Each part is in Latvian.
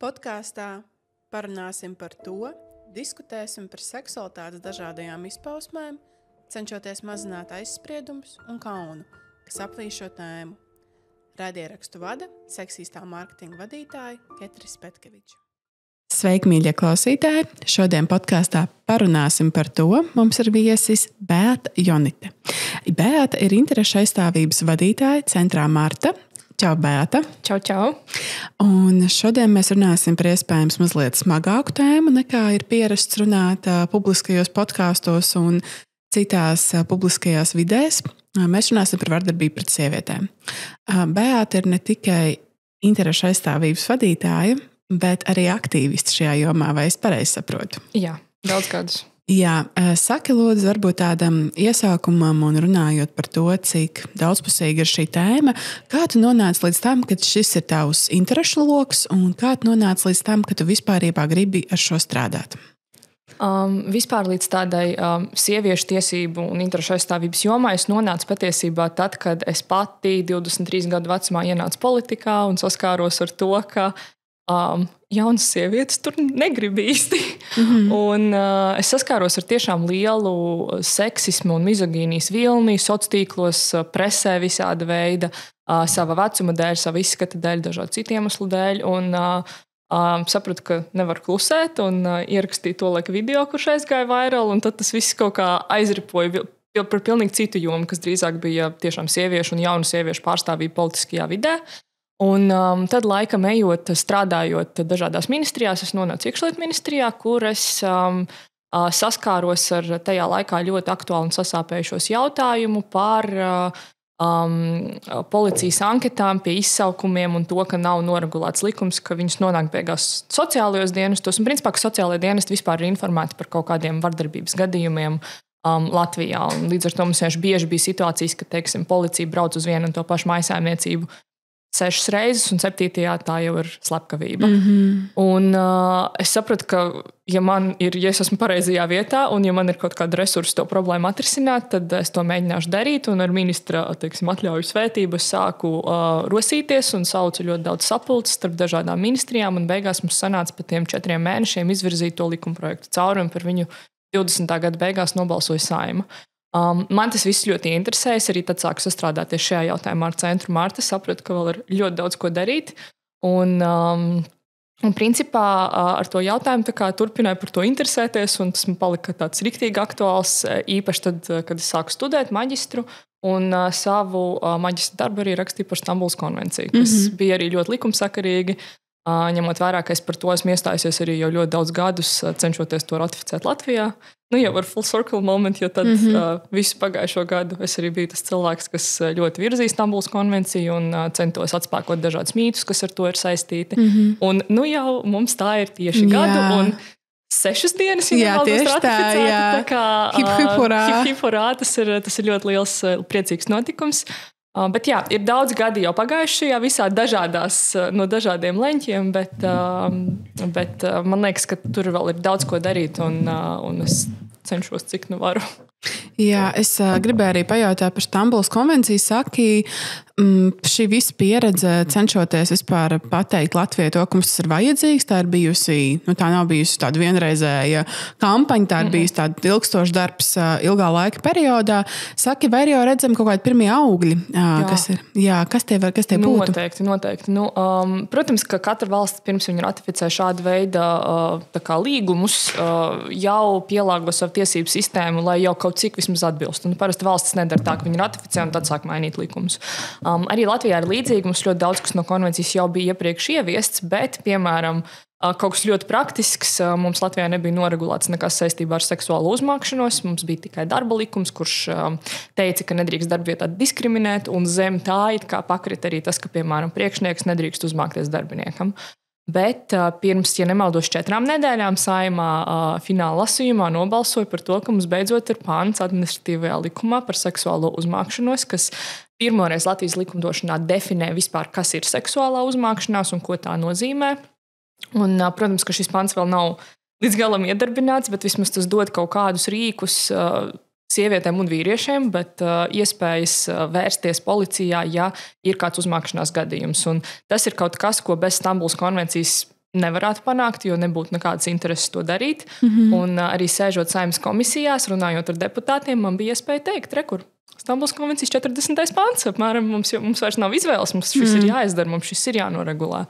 Podkāstā parunāsim par to, diskutēsim par seksualitātes dažādajām izpausmēm, cenšoties mazināt aizspriedumus un kaunu, kas aplīš šo tēmu. Raidierakstu vada seksistā mārketinga vadītāja Ketris Petkeviča. Sveiki, mīļie klausītāji! Šodien podkāstā parunāsim par to. Mums ir viesis Beata Jonite. Beata ir interešu aizstāvības vadītāja centrā Marta. Čau, Beata! Čau, čau! Un šodien mēs runāsim par iespējams mazliet smagāku tēmu, nekā ir pierasts runāt publiskajos podkāstos un citās publiskajās vidēs. Mēs runāsim par vardarbību pret sievietēm. Beata ir ne tikai interešu aizstāvības vadītāja, bet arī aktīvisti šajā jomā, vai es pareizi saprotu? Jā, daudz gadus. Jā, saki lūdzu, varbūt tādam iesākumam un runājot par to, cik daudzpusīga ir šī tēma, kā tu nonāci līdz tam, ka šis ir tavs interešu loks, un kā tu nonāci līdz tam, ka tu vispārībā gribi ar šo strādāt? Vispār līdz tādai sieviešu tiesību un interešu aizstāvības jomā es nonācu patiesībā tad, kad es pati 23 gadu vecumā ienācu politikā un saskāros ar to, ka jaunas sievietes tur negrib īsti. Un es saskāros ar tiešām lielu seksismu un mizogīnijas vilni sociālos tīklos, presē visāda veida, sava vecuma dēļ, sava izskata dēļ, dažādu citu iemeslu dēļ. Un sapratu, ka nevar klusēt un ierakstīju to laiku video, kurš aizgāja vairāk, un tad tas viss kaut kā aizripoja par pilnīgi citu jomu, kas drīzāk bija tiešām sieviešu un jaunu sieviešu pārstāvība politiskajā vidē. Un tad laikam ejot, strādājot dažādās ministrijās, es nonācu iekšlietu ministrijā, kur es saskāros ar tajā laikā ļoti aktuālu un sasāpējušos jautājumu par policijas anketām pie izsaukumiem un to, ka nav noregulēts likums, ka viņas nonāk beigās sociālajos dienestos. Un principā, ka sociālajie dienesti vispār ir informēti par kaut kādiem vardarbības gadījumiem Latvijā. Un līdz ar to mums bieži bija situācijas, ka, teiksim, policija brauc uz vienu un to pašu mājsaimniecību 6 reizes, un 7. tā jau ir slepkavība. Un es sapratu, ka ja es esmu pareizajā vietā, un ja man ir kaut kāda resursa to problēmu atrisināt, tad es to mēģināšu darīt, un ar ministra, teiksim, atļauju svētību es sāku rosīties un saucu ļoti daudz sapulces starp dažādām ministrijām, un beigās mums sanāca pa tiem 4 mēnešiem izvirzīt to likumprojektu cauri, un par viņu 20. gada beigās nobalsoja Saeima. Man tas viss ļoti interesē. Es arī tad sāku sastrādāties šajā jautājumā ar centru Marta. Sapratu, ka vēl ir ļoti daudz ko darīt. Un principā ar to jautājumu turpināju par to interesēties. Un tas man palika tāds riktīgi aktuāls. Īpaši tad, kad es sāku studēt maģistru. Un savu maģistra darbu arī rakstīju par Stambulas konvenciju, kas bija arī ļoti likumsakarīgi. Ņemot vērā, ka es par to esmu iestājusies arī jau ļoti daudz gadus, cenšoties to ratificēt Latvijā. Jau ar full circle moment, jo tad visu pagājušo gadu es arī biju tas cilvēks, kas ļoti virzīja Stambulas konvenciju un centos atspēkot dažādus mītus, kas ar to ir saistīti. Un jau mums tā ir tieši gadu un 6 dienas, ja būs ratificēta. Hip hurā, tas ir ļoti liels, priecīgs notikums. Bet jā, ir daudz gadi jau pagājuši šajā visā no dažādiem leņķiem, bet man liekas, ka tur vēl ir daudz ko darīt un es cenšos, cik nu varu. Jā, es gribēju arī pajautāt par Stambulas konvenciju. Saki, šī visa pieredze cenšoties vispār pateikt Latvijai to, ka mums tas ir vajadzīgs, tā ir bijusi, tā nav bijusi tāda vienreizēja kampaņa, tā ir bijusi tāda ilgstošs darbs ilgā laika periodā. Saki, vai jau redzam kaut kādi pirmie augļi, kas ir? Jā, kas tie būtu? Noteikti. Protams, ka katra valsts pirms viņa ratificē šādu veidu līgumus, jau pielāgo savu tiesību sistēmu, lai jau kaut cik vismaz atbilst. Un parasti valstis nedara tā, ka viņi ratificē un tad sāk mainīt likumus. Arī Latvijā ir līdzīgi. Mums ļoti daudz, kas no konvencijas jau bija iepriekš ieviests, bet, piemēram, kaut kas ļoti praktisks. Mums Latvijā nebija noregulēts nekas saistībā ar seksuālu uzmākšanos. Mums bija tikai darba likums, kurš teica, ka nedrīkst darbvietā diskriminēt, un zem tā it kā pakrit arī tas, ka, piemēram, priekšnieks nedrīkst uzmākties darbiniekam. Bet pirms, ja nemaldos, 4 nedēļām Saeimā fināla lasījumā nobalsoja par to, ka mums beidzot ir pants administratīvajā likumā par seksuālo uzmākšanos, kas pirmoreiz Latvijas likumdošanā definē vispār, kas ir seksuālā uzmākšanās un ko tā nozīmē. Un, protams, ka šis pants vēl nav līdz galam iedarbināts, bet vismaz tas dod kaut kādus rīkus sievietēm un vīriešiem, bet iespējas vērsties policijā, ja ir kāds uzmākšanās gadījums. Un tas ir kaut kas, ko bez Stambulas konvencijas nevarētu panākt, jo nebūtu nekādas intereses to darīt. Un arī sēžot Saeimas komisijās, runājot ar deputātiem, man bija iespēja teikt, rekur, Stambulas konvencijas 40. pants, apmēram mums vairs nav izvēles, mums šis ir jāizdara, mums šis ir jānoregulē.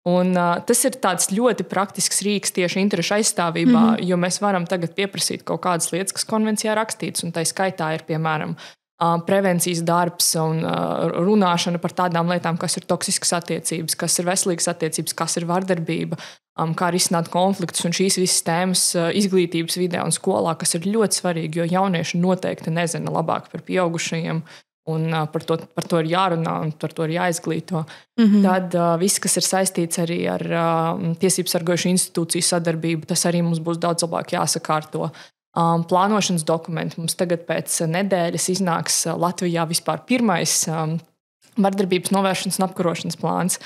Un, tas ir tāds ļoti praktisks rīks tieši interešu aizstāvībā, jo mēs varam tagad pieprasīt kaut kādas lietas, kas konvencijā rakstītas, un tai skaitā ir, piemēram, prevencijas darbs un runāšana par tādām lietām, kas ir toksiskas attiecības, kas ir veselīgas attiecības, kas ir vardarbība, kā risināt konfliktus un šīs visas tēmas izglītības vidē un skolā, kas ir ļoti svarīgi, jo jaunieši noteikti nezina labāk par pieaugušajiem un par to ir jārunā un par to ir jāizglīto. Tad viss, kas ir saistīts arī ar tiesību sargojušu institūciju sadarbību, tas arī mums būs daudz labāk jāsakārto. Plānošanas dokumenti. Mums tagad pēc nedēļas iznāks Latvijā vispār pirmais vardarbības novēršanas un apkarošanas plāns,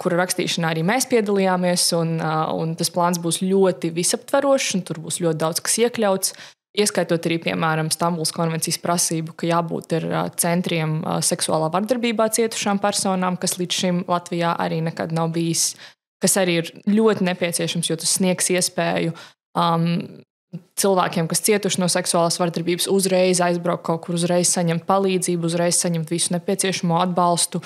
kura rakstīšanā arī mēs piedalījāmies, un tas plāns būs ļoti visaptverošs, un tur būs ļoti daudz kas iekļauts, ieskaitot arī, piemēram, Stambulas konvencijas prasību, ka jābūt ir centriem seksuālā vardarbībā cietušām personām, kas līdz šim Latvijā arī nekad nav bijis, kas arī ir ļoti nepieciešams, jo tas sniegs iespēju cilvēkiem, kas cietuši no seksuālās vardarbības, uzreiz aizbraukt kaut kur, uzreiz saņemt palīdzību, uzreiz saņemt visu nepieciešamo atbalstu,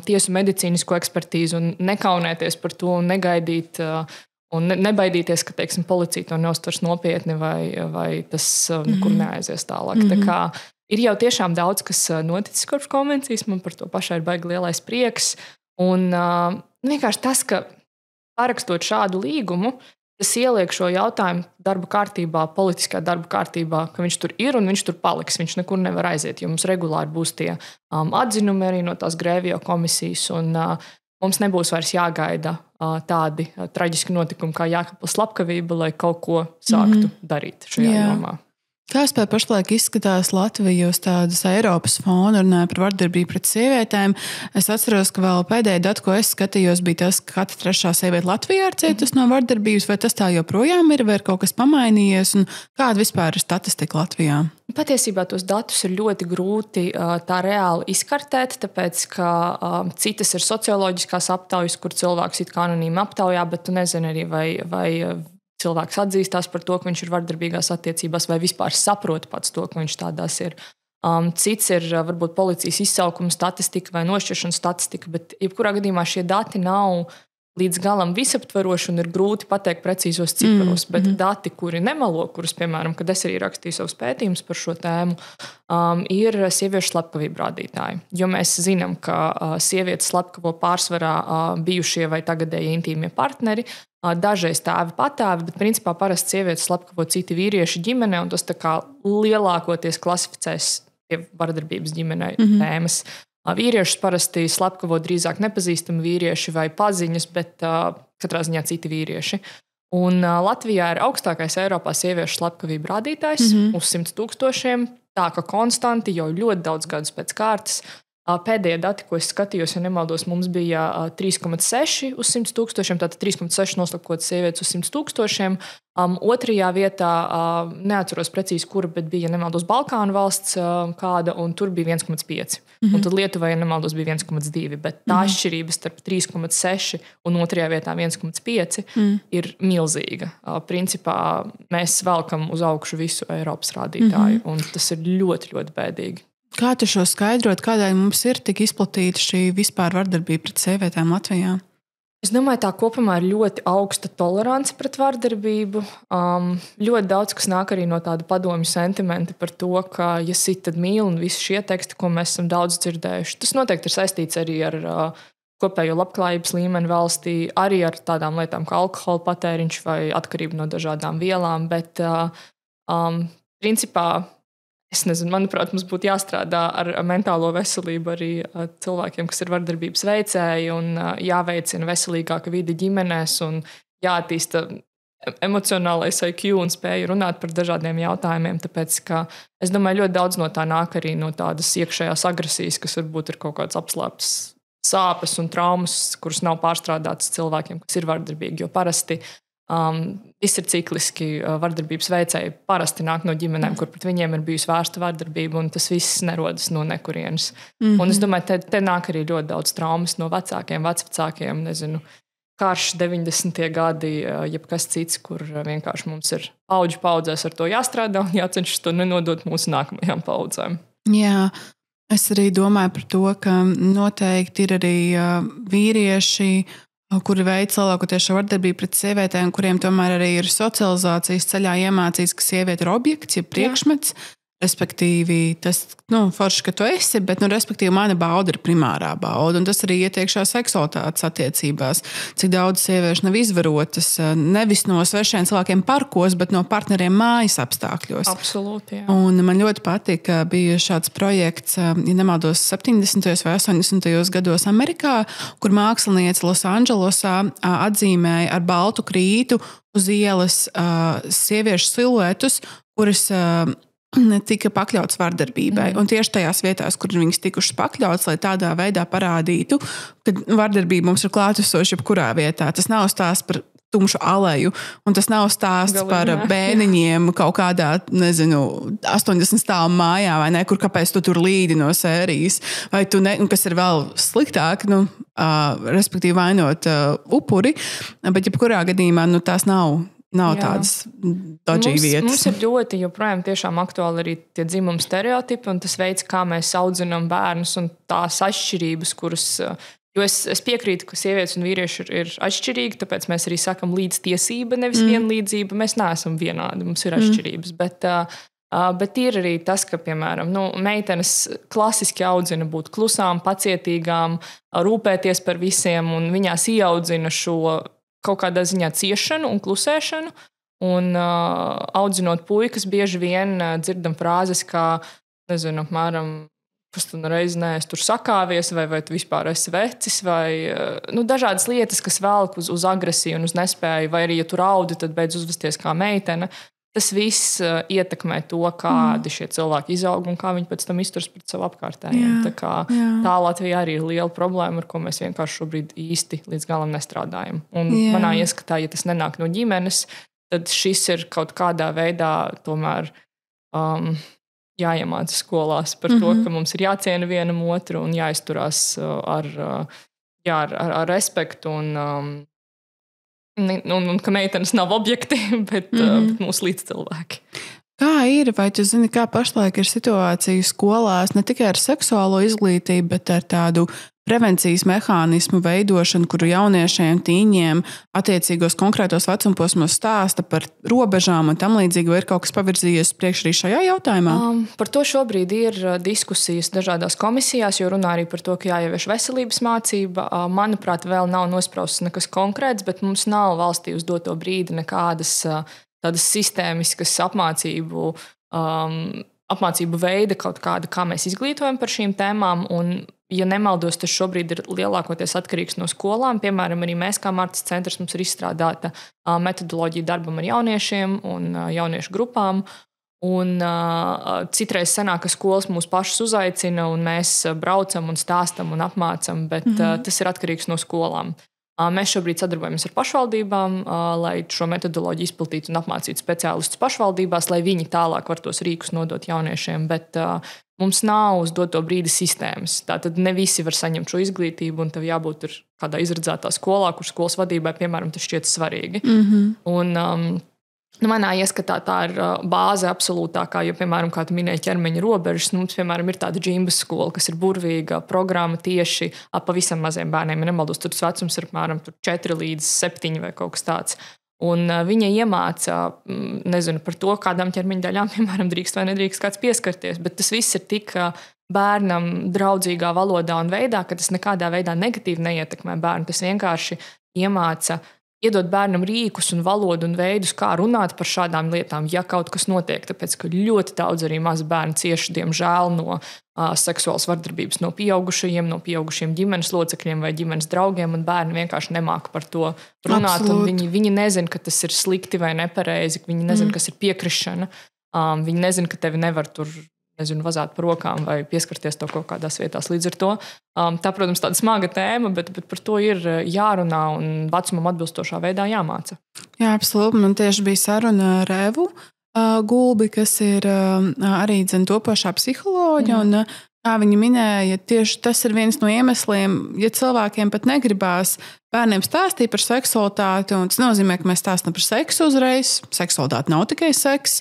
tiesu medicīnisko ekspertīzi un nekaunēties par to un negaidīt un nebaidīties, ka, teiksim, policija to neuztvers nopietni vai tas nekur neaizies tālāk. Tā kā ir jau tiešām daudz, kas noticis kopš konvencijas, man par to pašai ir baigi lielais prieks. Un vienkārši tas, ka parakstot šādu līgumu, tas ieliek šo jautājumu darba kārtībā, politiskā darba kārtībā, ka viņš tur ir un viņš tur paliks. Viņš nekur nevar aiziet, jo mums regulāri būs tie atzinumi arī no tās Grēvijo komisijas, un mums nebūs vairs jāgaida tādi traģiski notikumi kā Jākapils slepkavība, lai kaut ko sāktu darīt šajā jomā. Kā vispār pašlaik izskatās Latvija uz tādas Eiropas fona, runāja par vardarbību pret sievietēm? Es atceros, ka vēl pēdējā data, ko es skatījos, bija tas, ka katra trešā sieviete Latvijā ir cietusi no vardarbības, vai tas tā joprojām ir, vai ir kaut kas pamainījies, un kāda vispār ir statistika Latvijā? Patiesībā tos datus ir ļoti grūti tā reāli izkartēt, tāpēc, ka citas ir socioloģiskās aptaujas, kur cilvēks it kā anonīmi aptaujā, bet tu nezini arī, vai cilvēks atzīstās par to, ka viņš ir vardarbīgās attiecībās, vai vispār saprot pats to, ka viņš tādās ir. Cits ir varbūt policijas izsaukuma statistika vai nošķiršanas statistika, bet jebkurā gadījumā šie dati nav līdz galam visaptveroši un ir grūti pateikt precīzos ciparos. Bet dati, kuri nemelo, kurus, piemēram, kad es arī rakstīju savus pētījumus par šo tēmu, ir sieviešu slepkavību rādītāji. Jo mēs zinām, ka sievietes slepkavo pārsvarā bijušie vai tagadēji intīmie partneri, dažreiz tēvi patēvi, bet principā parasti sievietes slepkavo citi vīrieši ģimenē, un tas tā kā lielākoties klasificēs pie vardarbības ģimenē tēmas. Vīriešus parasti slepkavo drīzāk nepazīstami vīrieši vai paziņas, bet katrā ziņā citi vīrieši. Un Latvijā ir augstākais Eiropā sieviešu slepkavību rādītājs uz 100 000, tā ka konstanti jau ļoti daudz gadus pēc kārtas. Pēdējie dati, ko es skatījos, ja nemaldos, mums bija 3,6 uz 100 000, tātad 3,6 noslapkotas sievietes uz 100 000. Otrajā vietā, neatceros precīzi, kura, bet bija, nemaldos, Balkānu valsts kāda, un tur bija 1,5. Un tad Lietuvai, nemaldos, bija 1,2. Bet tā atšķirība starp 3,6 un otrajā vietā 1,5 ir milzīga. Principā mēs velkam uz augšu visu Eiropas rādītāju, un tas ir ļoti, ļoti bēdīgi. Kā tu šo skaidrot, kādēļ mums ir tik izplatīta šī vispār vardarbība pret sievietēm Latvijā? Es domāju, tā kopumā ir ļoti augsta tolerance pret vardarbību. Ļoti daudz, kas nāk arī no tāda padomju sentimenta par to, ka, ja sit, tad mīl, un visi šie teksti, ko mēs esam daudz dzirdējuši. Tas noteikti ir saistīts arī ar kopējo labklājības līmeni valstī, arī ar tādām lietām kā alkohola patēriņš vai atkarība no dažādām vielām, bet principā es nezinu, manuprāt, mums būtu jāstrādā ar mentālo veselību arī cilvēkiem, kas ir vardarbības veicēji, un jāveicina veselīgāka vide ģimenēs un jāattīsta emocionālais IQ un spēja runāt par dažādiem jautājumiem, tāpēc, ka es domāju, ļoti daudz no tā nāk arī no tādas iekšējās agresijas, kas varbūt ir kaut kāds apslēptas sāpes un traumas, kuras nav pārstrādātas cilvēkiem, kas ir vardarbīgi, jo parasti viss ir cikliski. Vardarbības veicēji parasti nāk no ģimenēm, kur pret viņiem ir bijusi vērsta vardarbība, un tas viss nerodas no nekurienes. Un es domāju, te nāk arī ļoti daudz traumas no vecākiem, vecvecākiem, nezinu, karš 90. gadi, jebkas cits, kur vienkārši mums ir paudzēs ar to jāstrādā un jācenšas to nenodot mūsu nākamajām paudzēm. Jā, es arī domāju par to, ka noteikti ir arī vīrieši, kuri veic lielākoties šo vardarbību pret sievietēm, kuriem tomēr arī ir socializācijas ceļā iemācīts, ka sieviete ir objekts, ja priekšmets. Respektīvi, tas forši, ka tu esi, bet, respektīvi, mana bauda ir primārā bauda. Un tas arī ietiekšā seksualitātes attiecībās. Cik daudz sieviešu nav izvarotas nevis no svešiem cilvēkiem parkos, bet no partneriem mājas apstākļos. Absolūti, jā. Un man ļoti patīk, ka bija šāds projekts, ja nemaldos, 70. vai 80. gados Amerikā, kur māksliniece Losandželosā atzīmēja ar baltu krītu uz ielas sieviešu siluetus, kuras tika pakļauts vardarbībai. Un tieši tajās vietās, kur viņas tikušas pakļauts, lai tādā veidā parādītu, ka vardarbība mums ir klātesoša jebkurā vietā. Tas nav stāsts par tumšu aleju, un tas nav stāsts par bērniņiem kaut kādā, 80 stāvu mājā, vai ne, kur kāpēc tu tur līdi no sērijas, vai tu ne, kas ir vēl sliktāk, respektīvi vainot upuri, bet jebkurā gadījumā tās nav tādas dodgy vietas. Mums ir ļoti joprojām tiešām aktuāli arī tie dzimuma stereotipi un tas veids, kā mēs audzinām bērnus un tās atšķirības, kuras, jo es piekrītu, ka sievietes un vīrieši ir atšķirīgi, tāpēc mēs arī sakam līdztiesība, nevis vienlīdzība. Mēs neesam vienādi, mums ir atšķirības, bet ir arī tas, ka, piemēram, meitenes klasiski audzina būt klusām, pacietīgām, rūpēties par visiem un viņās ieaudzina šo kaut kādā ziņā ciešanu un klusēšanu. Un audzinot puikas, bieži vien dzirdam frāzes, kā, apmēram, kas tu reiz neesi tur sakāvies, vai tu vispār esi vecis, vai dažādas lietas, kas velk uz agresiju un uz nespēju, vai arī, ja tu raudi, tad beidz uzvesties kā meitene. Tas viss ietekmē to, kādi šie cilvēki izaug un kā viņi pēc tam izturas pret savu apkārtējiem. Tā Latvijā arī ir liela problēma, ar ko mēs vienkārši šobrīd īsti līdz galam nestrādājam. Un manā ieskatā, ja tas nenāk no ģimenes, tad šis ir kaut kādā veidā tomēr jāiemāca skolās par to, ka mums ir jāciena vienam otru un jāizturās ar respektu un ka meitenes nav objekti, bet mūsu līdzcilvēki. Kā ir, vai tu zini, kā pašlaik ir situācija skolās ne tikai ar seksuālo izglītību, bet ar tādu prevencijas mehānismu veidošanu, kuru jauniešiem, tīņiem attiecīgos konkrētos vecumposmos stāsta par robežām un tam līdzīgi, vai ir kaut kas pavirzījies priekš arī šajā jautājumā? Par to šobrīd ir diskusijas dažādās komisijās, jo runā arī par to, ka jāievieš veselības mācība. Manuprāt, vēl nav nosprausts nekas konkrēts, bet mums nav valstī uz doto brīdi nekādas tādas sistēmiskas apmācību veida kaut kāda, kā mēs izglītojam par šīm tēmām. Un, ja nemaldos, tas šobrīd ir lielākoties atkarīgs no skolām. Piemēram, arī mēs kā Martas centrs mums ir izstrādāta metodoloģija darbam ar jauniešiem un jauniešu grupām. Un citreiz sanāk, ka skolas mūs pašus uzaicina un mēs braucam un stāstam un apmācam, bet tas ir atkarīgs no skolām. Mēs šobrīd sadarbojamies ar pašvaldībām, lai šo metodoloģiju izplatītu un apmācītu speciālistus pašvaldībās, lai viņi tālāk var tos rīkus nodot jauniešiem, bet mums nav uz doto brīdi sistēmas. Tātad ne visi var saņemt šo izglītību un tev jābūt kādā izredzētā skolā, kur skolas vadībai, piemēram, tas šķiet svarīgi. Un, manā ieskatā tā ir bāze absolūtākā, jo, piemēram, kā tu minēji ķermeņa robežas, mums, piemēram, ir tāda džimbas skola, kas ir burvīga programma tieši pavisam maziem bērniem. Ja nemaldos, tur tas vecums ir apmēram 4 līdz 7 vai kaut kas tāds. Un viņa iemāca, par to, kādām ķermeņa daļām, piemēram, drīkst vai nedrīkst kāds pieskarties, bet tas viss ir tik bērnam draudzīgā valodā un veidā, ka tas nekādā veidā negatīvi neietekmē bērnu. Tas vienkārši iemāca iedot bērnam rīkus un valodu un veidus, kā runāt par šādām lietām, ja kaut kas notiek. Tāpēc, ka ļoti daudz arī mazi bērni cieši, diemžēl, no seksuālas vardarbības no pieaugušiem ģimenes locekļiem vai ģimenes draugiem, un bērni vienkārši nemāka par to runāt. Viņi nezina, ka tas ir slikti vai nepareizi, viņi nezina, kas ir piekrišana. Viņi nezina, ka tevi nevar tur vazāt par rokām vai pieskarties to kaut kādās vietās. Līdz ar to tā, protams, tāda smaga tēma, bet par to ir jārunā un vecumam atbilstošā veidā jāmāca. Jā, absolūti. Man tieši bija saruna ar Evu Gulbi, kas ir arī topošā psiholoģa, un kā viņa minēja, tieši tas ir viens no iemesliem, ja cilvēkiem pat negribās bērniem stāstīja par seksualitāti, un tas nozīmē, ka mēs stāstam par seksu uzreiz. Seksualitāte nav tikai seks.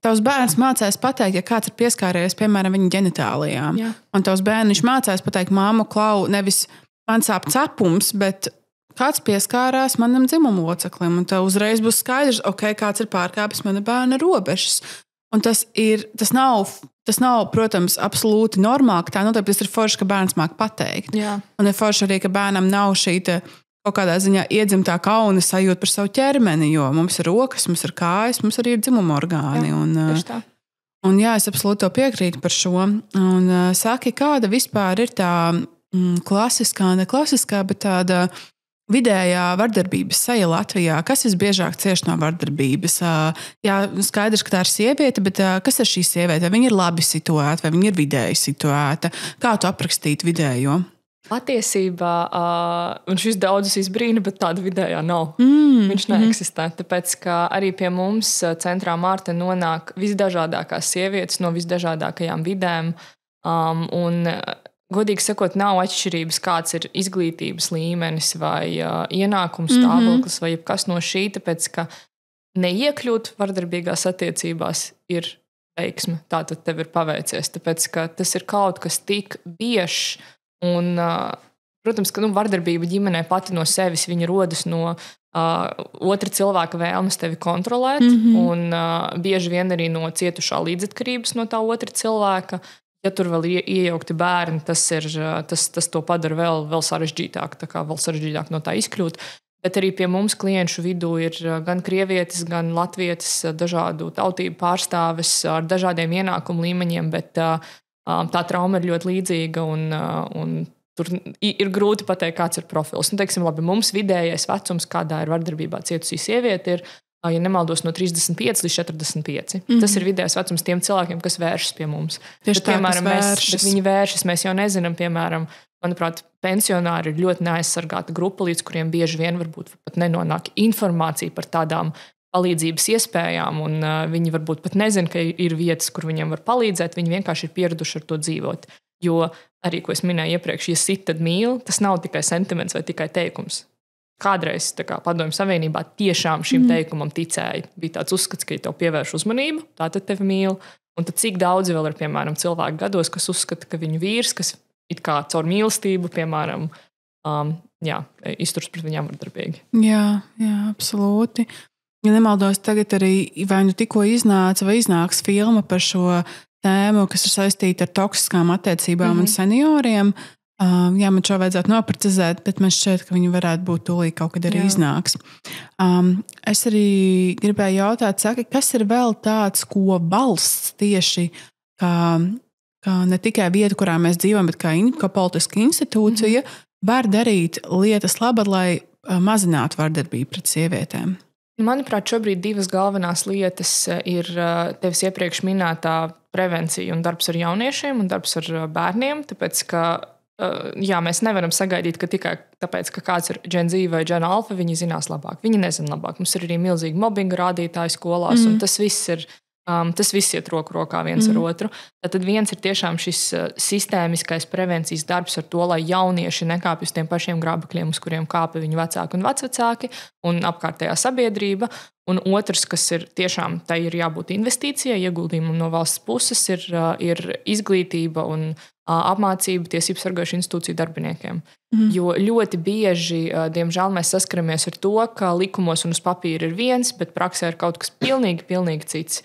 Tavs bērns mācās pateikt, ja kāds ir pieskāries, piemēram, viņa ģenitālijām. Jā. Un tavs bērniņš mācās pateikt, māmu, klau, nevis man sāp cepums, bet kāds pieskārās manam dzimumu loceklim. Un tev uzreiz būs skaidrs, kāds ir pārkāpis mana bērna robežas. Un tas nav, protams, absolūti normāli. Tā noteikti tas ir forši, ka bērns māk pateikt. Jā. Un ir forši arī, ka bērnam nav šī kaut kādā ziņā iedzimtā kauna sajūta par savu ķermeni, jo mums ir rokas, mums ir kājas, mums arī ir dzimuma orgāni. Jā, un jā, es absolūti to piekrītu par šo. Un saki, kāda vispār ir tā klasiskā, ne klasiskā, bet tāda vidējā vardarbības seja Latvijā? Kas visbiežāk cieš no vardarbības? Jā, skaidrs, ka tā ir sieviete, bet kas ir šī sieviete? Vai viņa ir labi situēta, vai viņa ir vidēji situēta? Kā tu aprakstītu vidējo? Patiesībā, un šis daudzus izbrīna, bet tāda vidējā nav. Viņš neeksistē, tāpēc, ka arī pie mums centrā Mārta nonāk visdažādākās sievietes no visdažādākajām vidēm, un godīgi sakot, nav atšķirības, kāds ir izglītības līmenis vai ienākums stāvoklis vai kas no šī, tāpēc, ka neiekļūt vardarbīgās attiecībās ir veiksme. Tātad tev ir paveicies, tāpēc, ka tas ir kaut kas tik biežs un, protams, ka vardarbība ģimenē pati no sevis, viņa rodas no otra cilvēka vēlmes tevi kontrolēt un bieži vien arī no cietušā līdzatkarības no tā otra cilvēka. Ja tur vēl ir iejaukti bērni, tas to padara vēl sarežģītāk, vēl sarežģītāk no tā izkļūt. Bet arī pie mums klienšu vidū ir gan krievietis, gan latvietis, dažādu tautību pārstāves ar dažādiem ienākumu līmeņiem, bet tā trauma ir ļoti līdzīga un tur ir grūti pateikt, kāds ir profils. Teiksim, labi, mums vidējais vecums, kādā ir vardarbībā cietusī sieviete, ir, ja nemaldos, no 35 līdz 45. Tas ir vidējais vecums tiem cilvēkiem, kas vēršas pie mums. Tieši tā, piemēram, viņi vēršas, mēs jau nezinām, piemēram, manuprāt, pensionāri ir ļoti neaizsargāta grupa, līdz kuriem bieži vien varbūt pat nenonāk informācija par tādām palīdzības iespējām, un viņi varbūt pat nezina, ka ir vietas, kur viņiem var palīdzēt, viņi vienkārši ir pieraduši ar to dzīvot. Jo arī, ko es minēju iepriekš, ja sit, tad mīl, tas nav tikai sentiments vai tikai teikums. Kādreiz Padomju Savienībā tiešām šim teikumam ticēja. Bija tāds uzskats, ka, ja tev pievērš uzmanību, tā tad tevi mīl. Un tad cik daudzi vēl ir, piemēram, cilvēki gados, kas uzskata, ka viņu vīrs, kas it kā caur mīlestību, piemēram, izturs pret viņām vardarbīgi. Jā, absolūti. Ja nemaldos, tagad arī vai nu tikko iznāca vai iznāks filma par šo tēmu, kas ir saistīta ar toksiskām attiecībām un senioriem. Jā, man šo vajadzētu noprecizēt, bet man šķiet, ka viņi varētu būt tūlīt kaut kad arī iznāks. Es arī gribēju jautāt, kas ir vēl tāds, ko valsts tieši kā ne tikai vieta, kurā mēs dzīvojam, bet kā politiska institūcija var darīt lietas labad, lai mazinātu vardarbību pret sievietēm? Manuprāt, šobrīd divas galvenās lietas ir tevis iepriekš minētā prevencija un darbs ar jauniešiem un darbs ar bērniem, tāpēc, ka mēs nevaram sagaidīt, ka tikai tāpēc, ka kāds ir Gen Z vai Gen Alpha, viņi zinās labāk. Viņi nezina labāk. Mums ir arī milzīgi mobbinga rādītāji skolās, un tas viss iet roku rokā viens ar otru. Tad viens ir tiešām šis sistēmiskais prevencijas darbs ar to, lai jaunieši nekāpj uz tiem pašiem grābekļiem, uz kuriem kāpa viņu vecāki un vecvecāki un apkārtējā sabiedrība. Un otrs, kas ir tiešām, tai ir jābūt investīcijai, ieguldījumam no valsts puses, ir izglītība un apmācība tiesību sargājušu institūciju darbiniekiem. Jo ļoti bieži, diemžēl, mēs saskaramies ar to, ka likumos un uz papīra ir viens, bet praksē ir kaut kas pilnīgi cits.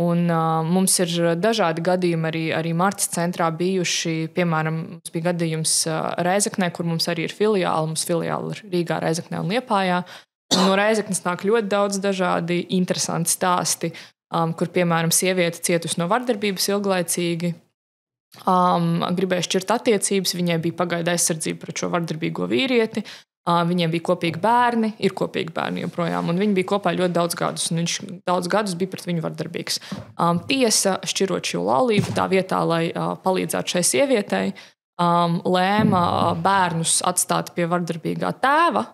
Un mums ir dažādi gadījumi arī Martas centrā bijuši. Piemēram, mums bija gadījums Rēzeknē, kur mums arī ir filiāli. Mums filiāli ir Rīgā, Rēzeknē un Liepājā. Un no Rēzeknes nāk ļoti daudz dažādi interesanti stāsti, kur, piemēram, sieviete cietusi no vardarbības ilglaicīgi, gribēja šķirt attiecības, viņai bija pagaida aizsardzība pret šo vardarbīgo vīrieti, viņiem bija kopīgi bērni, ir kopīgi bērni joprojām, un viņi bija kopā ļoti daudz gadus, un viņš daudz gadus bija pret viņu vardarbīgs. Tiesa, šķirot šo laulību, tā vietā, lai palīdzētu šai sievietei, lēma bērnus atstāt pie vardarbīgā tēva,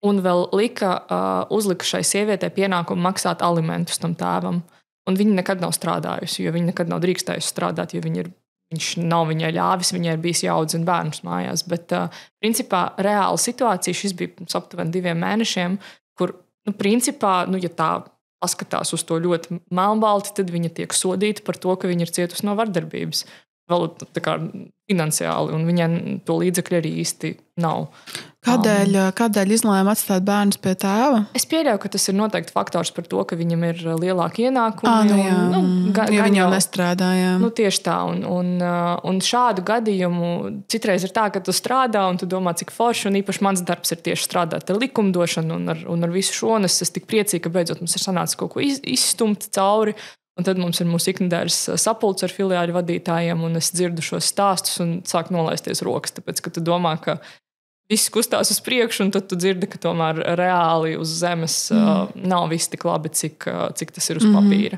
un vēl uzlika šai sievietei pienākumu maksāt alimentus tam tēvam. Un viņa nekad nav strādājusi, jo viņa nekad nav drīkstējusi strādāt, jo viņa ir viņš nav viņai ļāvis, viņai ir bijis jāaudzina bērnus mājās. Bet, principā, reāla situācija šis bija pirms aptuveni 2 mēnešiem, kur, principā, ja tā paskatās uz to ļoti melnbalti, tad viņa tiek sodīta par to, ka viņa ir cietusi no vardarbības. Vēl tā kā finansiāli, un viņai to līdzekļu arī īsti nav. Kādēļ izlēma atstāt bērnus pie tēva? Es pieļauju, ka tas ir noteikti faktors par to, ka viņam ir lielāki ienākumi. Ja viņa jau nestrādāja. Tieši tā. Un šādu gadījumu citreiz ir tā, ka tu strādā un tu domā, cik forši, un īpaši mans darbs ir tieši strādāt ar likumdošanu un ar visu šo, un es tik priecīga, ka beidzot mums ir sanācis kaut ko izstumt cauri. Un tad mums ir mūsu iknedēļas sapulce ar filiāļu vadītājiem, un es dzirdu šos stāstus un sāk nolaisties rokas, tāpēc, ka tu domā, ka viss kustās uz priekšu, un tad tu dzirdi, ka tomēr reāli uz zemes nav viss tik labi, cik tas ir uz papīra.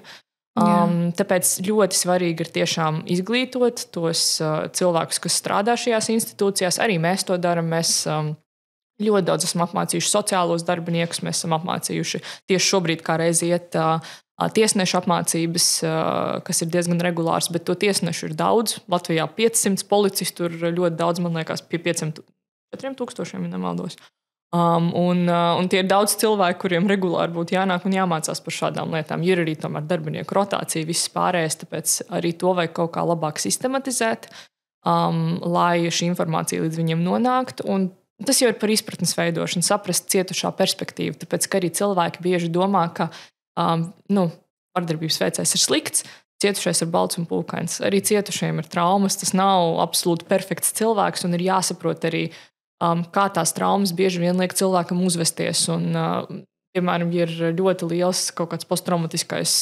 Tāpēc ļoti svarīgi ir tiešām izglītot tos cilvēkus, kas strādā šajās institūcijās. Arī mēs to darām. Mēs ļoti daudz esam apmācījuši sociālos darbiniekus, mēs esam apmācījuši tieši šobrīd kā reiz iet tiesnešu apmācības, kas ir diezgan regulārs, bet to tiesnešu ir daudz. Latvijā 500 policistu ir ļoti daudz, man liekas, pie 4,000, ja nemaldos. Un tie ir daudz cilvēku, kuriem regulāri būtu jānāk un jāmācās par šādām lietām. Ir arī tomēr darbinieku rotācija, viss pārējais, tāpēc arī to vajag kaut kā labāk sistematizēt, lai šī informācija līdz viņiem nonāktu. Un tas jau ir par izpratnes veidošanu, saprast cietušā perspektīvu, tāpēc, ka arī cilvēki bieži domā, ka vardarbības veicējs ir slikts, cietušais ir balts un pūkains. Arī cietušajiem ir traumas, tas nav absolūti perfekts cilvēks, un ir jāsaprot arī, kā tās traumas bieži vien liek cilvēkam uzvesties. Un, piemēram, ja ir ļoti liels kaut kāds posttraumatiskais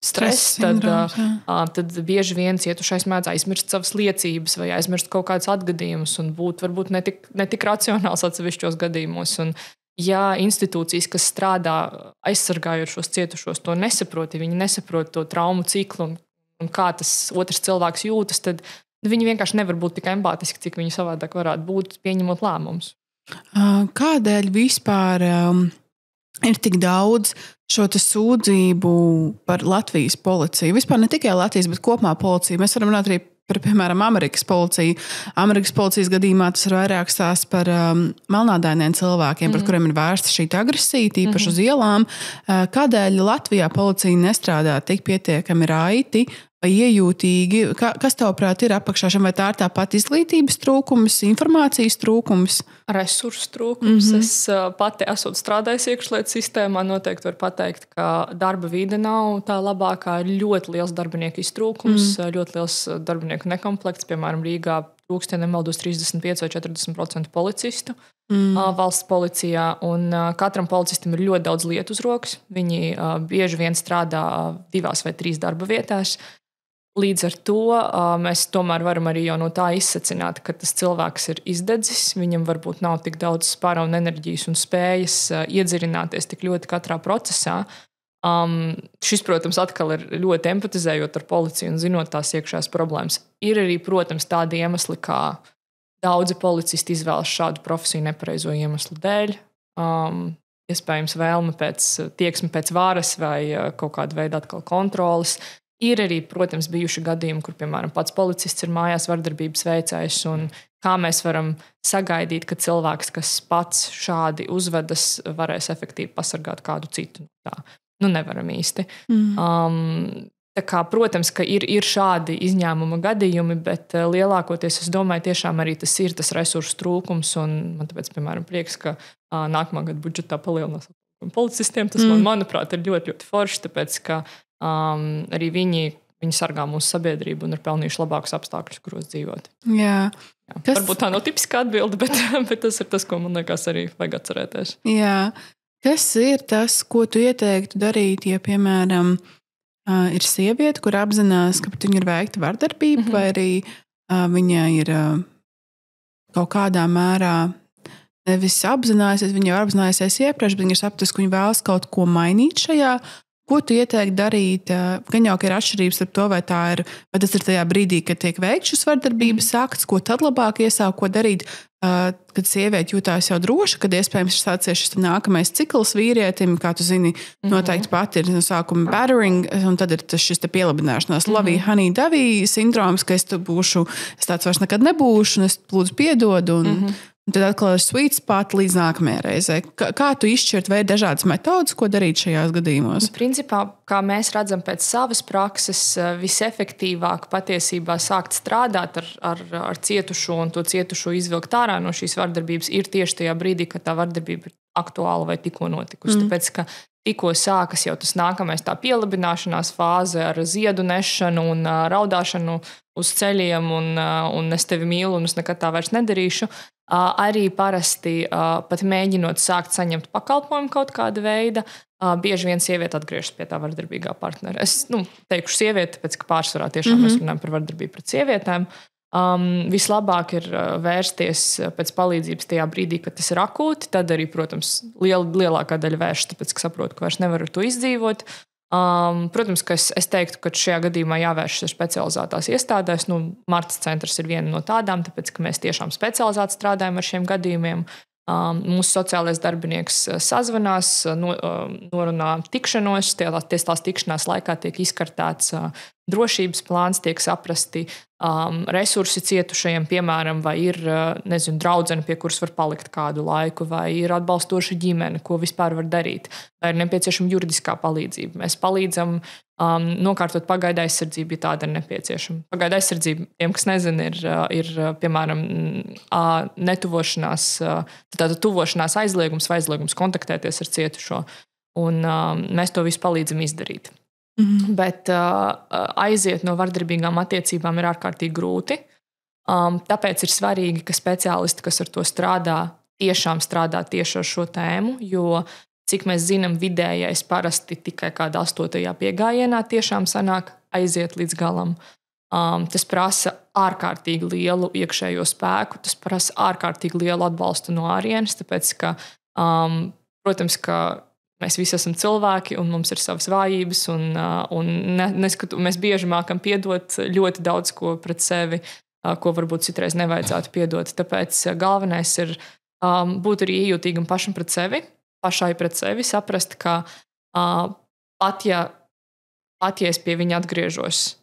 stress, tad bieži vien cietušais mēdz aizmirst savas liecības vai aizmirst kaut kādus atgadījumus un būt varbūt ne tik racionāls atsevišķos gadījumos. Un, ja institūcijas, kas strādā aizsargājot šos cietušos, to nesaprot, ja viņi nesaprot to traumu ciklu un kā tas otrs cilvēks jūtas, tad viņi vienkārši nevar būt tik empātiski, cik viņi savādāk varētu būt, pieņemot lēmumus. Kādēļ vispār ir tik daudz šo sūdzību par Latvijas policiju? Vispār ne tikai Latvijas, bet kopumā policiju. Mēs varam runāt arī par, piemēram, Amerikas policiju. Amerikas policijas gadījumā tas ir vairāk stāsts par melnādainiem cilvēkiem, par kuriem ir vērsta šī agresija, tīpaši uz ielām. Kādēļ Latvijā policija nestrādā tik pietiekami raiti vai iejūtīgi? Kas tavuprāt ir apakšā šam? Vai tā ir tāpat izglītības trūkums, informācijas trūkums? Resursu trūkums. Es pati esot strādājusi iekšlietu sistēmā, noteikti var pateikt, ka darba vide nav tā labākā. Ir ļoti liels darbinieku iztrūkums, ļoti liels darbinieku nekomplekts. Piemēram, Rīgā trūkst, ja nemaldos, 35 vai 40% policistu valsts policijā. Un katram policistam ir ļoti daudz lietu uz rokas. Viņi bieži vien strādā 2 vai 3 darba vietās. Līdz ar to mēs tomēr varam arī jau no tā izsecināt, ka tas cilvēks ir izdedzis, viņam varbūt nav tik daudz spāra un enerģijas un spējas iedziļināties tik ļoti katrā procesā. Šis, protams, atkal ir ļoti empatizējot ar policiju un zinot tās iekšējās problēmas. Ir arī, protams, tādi iemesli, kā daudzi policisti izvēlas šādu profesiju nepareizo iemeslu dēļ. Iespējams, vēlme tieksme pēc varas vai kaut kāda veida atkal kontroles. Ir arī, protams, bijuši gadījumi, kur, piemēram, pats policists ir mājās vardarbības veicējs, un kā mēs varam sagaidīt, ka cilvēks, kas pats šādi uzvedas, varēs efektīvi pasargāt kādu citu no tā. Nevaram īsti. Tā kā, protams, ka ir šādi izņēmuma gadījumi, bet lielākoties, es domāju, tiešām arī tas ir tas resursu trūkums, un man tāpēc, piemēram, prieks, ka nākamā gada budžetā palielinās policistiem. Tas, manuprāt, ir ļoti, ļoti forši, tāpēc, ka arī viņi sargā mūsu sabiedrību un ir pelnījuši labākus apstākļus, kuros dzīvot. Jā. Varbūt tā nav tipiska atbilde, bet tas ir tas, ko man liekas arī vajag atcerēties. Jā. Kas ir tas, ko tu ieteiktu darīt, ja, piemēram, ir sieviete, kur apzinās, ka pat viņa ir veikta vardarbība, vai arī viņa ir kaut kādā mērā nevis apzinājusies, viņa jau apzinājusies iepriekš, bet viņa ir sapratusi, ka viņa vēlas kaut ko mainīt šajā. Ko tu ieteiktu darīt? Gan jau, ka ir atšķirības ar to, vai tas ir tajā brīdī, kad tiek veikts šis vardarbības akts, ko tad labāk iesākt, ko darīt, kad sieviete jūtās jau droša, kad iespējams ir sācies šis nākamais cikls vīrietim, kā tu zini, noteikti pat ir no sākuma battering, un tad ir šis pielabināšanās, lovey, honey, dovey sindroms, ka es tāds vairs nekad nebūšu, un es lūdzu piedodu, un tad atkal ir sweet spot līdz nākamajai reizei. Kā tu izšķirt, vai ir dažādas metodas, ko darīt šajās gadījumos? Principā, kā mēs redzam pēc savas prakses, visefektīvāk patiesībā sākt strādāt ar cietušo un to cietušo izvilkt ārā no šīs vardarbības ir tieši tajā brīdī, kad tā vardarbība ir aktuāla vai tikko notikusi. Tāpēc, ka tikko sākas jau tas nākamais tā pielabināšanās fāze ar ziedu nešanu un raudāšanu uz ceļiem un es tevi mīlu un es nekad tā vairs nedarīšu. Arī parasti pat mēģinot sākt saņemt pakalpojumu kaut kāda veida, bieži vien sieviete atgriežas pie tā vardarbīgā partnera. Es teikšu sievieti, tāpēc, ka pārsvarā tiešām mēs runājam par vardarbību pret sievietēm. Vislabāk ir vērsties pēc palīdzības tajā brīdī, kad tas ir akūti. Tad arī, protams, lielākā daļa vēršas, tāpēc, ka saprotu, ka vairs nevaru ar to izdzīvot. Protams, ka es teiktu, ka šajā gadījumā jāvēršas specializētās iestādēs. Martas centrs ir viena no tādām, tāpēc, ka mēs tiešām specializēti strādājam ar šiem gadījumiem. Mūsu sociālais darbinieks sazvanās, norunā tikšanos, tās tikšanās laikā tiek izkartēts drošības plāns, tiek saprasti resursi cietušajiem, piemēram, vai ir, draudzene, pie kuras var palikt kādu laiku, vai ir atbalstoša ģimene, ko vispār var darīt, vai ir nepieciešama juridiskā palīdzība. Mēs palīdzam nokārtot pagaidu aizsardzību, ja tāda ir nepieciešama. Pagaidu aizsardzība, tiem, kas nezina, ir piemēram, netuvošanās, tāda tuvošanās aizliegums vai aizliegums kontaktēties ar cietušo, un mēs to visu palīdzam izdarīt. Bet aiziet no vardarbīgām attiecībām ir ārkārtīgi grūti. Tāpēc ir svarīgi, ka speciālisti, kas ar to strādā, tiešām strādā tieši ar šo tēmu, jo, cik mēs zinām, vidējais parasti tikai kādā 8. piegājienā tiešām sanāk aiziet līdz galam. Tas prasa ārkārtīgi lielu iekšējo spēku, tas prasa ārkārtīgi lielu atbalstu no ārienes, tāpēc, ka, protams, ka mēs visi esam cilvēki, un mums ir savas vājības, mēs bieži mākam piedot ļoti daudz ko pret sevi, ko varbūt citreiz nevajadzētu piedot. Tāpēc galvenais ir būt arī iejūtīgam pašai pret sevi, saprast, ka pat ja es pie viņa atgriežos,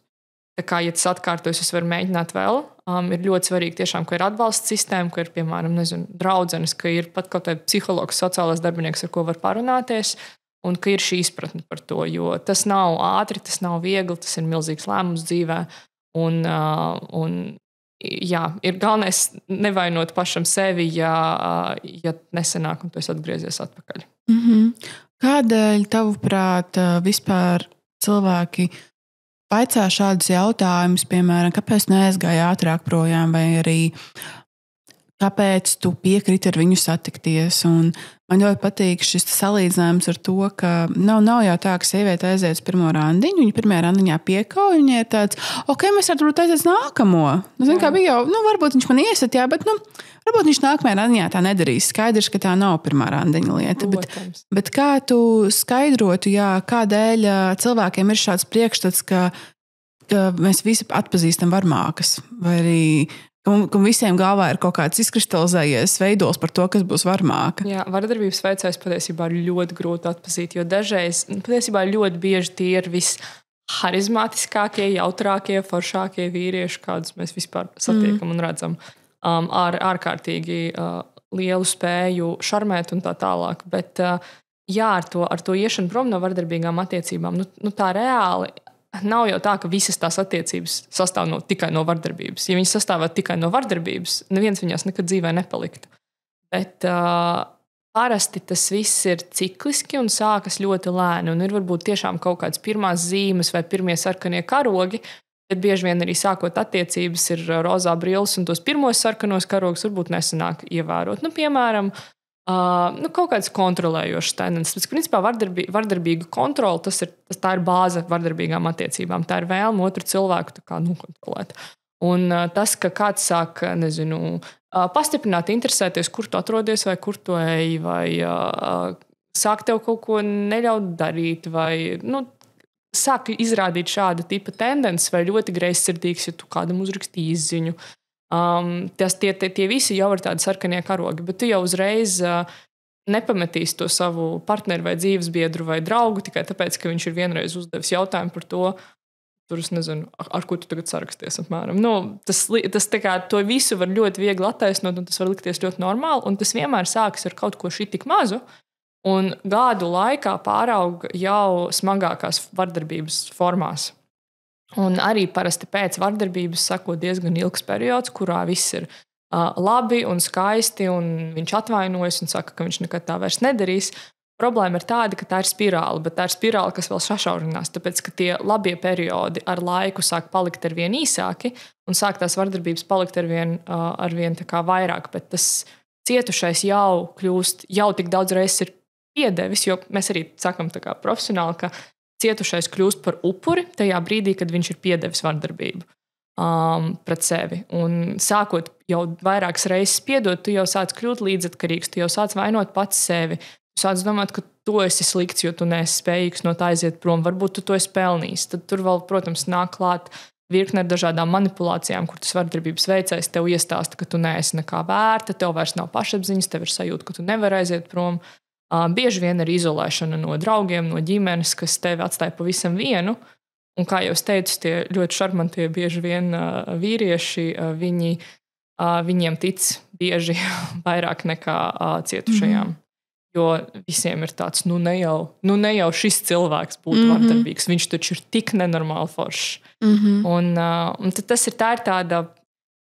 tā kā, ja tas atkārtojas, es varu mēģināt vēl. Ir ļoti svarīgi tiešām, ka ir atbalsta sistēma, ka ir, piemēram, draudzenes, ka ir pat kaut kāds psihologs, sociālais darbinieks, ar ko var parunāties, un ka ir šī izpratne par to, jo tas nav ātri, tas nav viegli, tas ir milzīgs lēmums dzīvē, un jā, ir galvenais nevainot pašam sevi, ja nesanāk, un tu esi atgriezies atpakaļ. Kādēļ, tavuprāt, vispār cilvēki vaicā šādus jautājumus, piemēram, kāpēc neaizgāji ātrāk projām, vai arī kāpēc tu piekriti ar viņu satikties. Un man ļoti patīk šis salīdzinājums ar to, ka nav jau tā, ka sieviete aiziet uz pirmo randiņu, viņa pirmajā randiņā piekauj, viņai ir tāds, ok, mēs varbūt aiziet nākamo. Kā bija jau, varbūt viņš man iesatījā, bet, varbūt viņš nākamajā randiņā tā nedarīs. Skaidrs, ka tā nav pirmā randiņa lieta. Bet kā tu skaidrotu, kādēļ cilvēkiem ir šāds priekšstats, ka mēs visi atpazīstam varmākas, vai arī ka visiem galvā ir kaut kāds izkristalizējies veidols par to, kas būs varmāka. Jā, vardarbības veicējs patiesībā ir ļoti grūti atpazīt, jo dažreiz, patiesībā ļoti bieži tie ir visharizmātiskākie, jautrākie, foršākie vīrieši, kādus mēs vispār satiekam un redzam. Ar ārkārtīgi lielu spēju šarmēt un tā tālāk. Bet jā, ar to iešanu prom no vardarbīgām attiecībām, tā reāli nav jau tā, ka visas tās attiecības sastāv tikai no vardarbības. Ja viņas sastāvētu tikai no vardarbības, neviens viņās nekad dzīvē nepaliktu. Bet parasti tas viss ir cikliski un sākas ļoti lēni. Un ir varbūt tiešām kaut kādas pirmās zīmes vai pirmie sarkanie karogi, bet bieži vien arī sākot attiecības ir rozā brilles un tos pirmos sarkanos karogus varbūt nesanāk ievērot. Piemēram, kaut kāds kontrolējošs tendences. Principā vardarbīga kontrole, tā ir bāze vardarbīgām attiecībām. Tā ir vēlme otru cilvēku nokontrolēt. Un tas, ka kāds sāk, pastiprināt, interesēties, kur tu atrodies, vai kur tu ej, vai sāk tev kaut ko neļaut darīt, vai sāk izrādīt šāda tipa tendences, vai ļoti greizsirdīgs, ja tu kādam uzrakstīji izziņu, Tie visi jau ir tādi sarkanie karogi, bet tu jau uzreiz nepametīsi to savu partneri vai dzīvesbiedru vai draugu tikai tāpēc, ka viņš ir vienreiz uzdevis jautājumu par to, tur es nezinu, ar ko tu tagad saraksties apmēram. Tas tā kā to visu var ļoti viegli attaisnot, un tas var likties ļoti normāli, un tas vienmēr sākas ar kaut ko šitik mazu, un gadu laikā pārauga jau smagākās vardarbības formās. Un arī parasti pēc vardarbības sako diezgan ilgs periods, kurā viss ir labi un skaisti, un viņš atvainojas un saka, ka viņš nekad tā vairs nedarīs. Problēma ir tāda, ka tā ir spirāli, bet tā ir spirāli, kas vēl sašaurinās, tāpēc, ka tie labie periodi ar laiku sāk palikt arvien īsāki un sāk tās vardarbības palikt arvien tā kā vairāk, bet tas cietušais jau kļūst, jau tik daudz reizes ir piedevis, jo mēs arī sakam tā kā profesionāli, ka cietušais kļūst par upuri tajā brīdī, kad viņš ir piedevis vardarbību pret sevi. Un sākot jau vairākas reizes piedot, tu jau sāc kļūt līdzatkarīgs, tu jau sāc vainot pats sevi. Tu sāc domāt, ka tu esi slikts, jo tu neesi spējīgs no tā aiziet prom. Varbūt tu to esi pelnījis. Tad tur vēl, protams, nāk klāt virkne ar dažādām manipulācijām, kur tas vardarbības veicējs tev iestāsta, ka tu neesi nekā vērta, tev vairs nav pašapziņas, tev ir sajūta, ka tu nevari aiziet prom. Bieži vien ir izolēšana no draugiem, no ģimenes, kas tevi atstāja pavisam vienu. Un, kā jau es teicu, tie ļoti šarmantie bieži vien vīrieši, viņiem tic bieži vairāk nekā cietušajām. Jo visiem ir tāds, ne jau šis cilvēks būtu vardarbīgs, viņš taču ir tik nenormāli foršs. Un tad tas ir tāda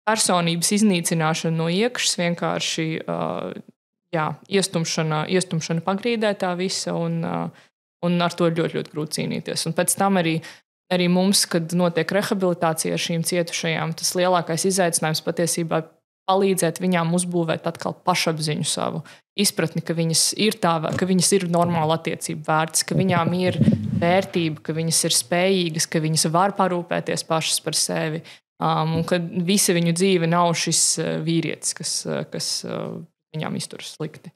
personības iznīcināšana no iekšas, vienkārši iestumšana pagrīdē tā visa, un ar to ļoti, ļoti grūti cīnīties. Un pēc tam arī mums, kad notiek rehabilitācija ar šīm cietušajām, tas lielākais izaicinājums patiesībā palīdzēt viņām uzbūvēt atkal pašapziņu savu, izpratni, ka viņas ir normāla attiecība vērts, ka viņām ir vērtība, ka viņas ir spējīgas, ka viņas var parūpēties pašas par sevi, un ka visa viņu dzīve nav šis vīrietis, kas viņām izturas slikti.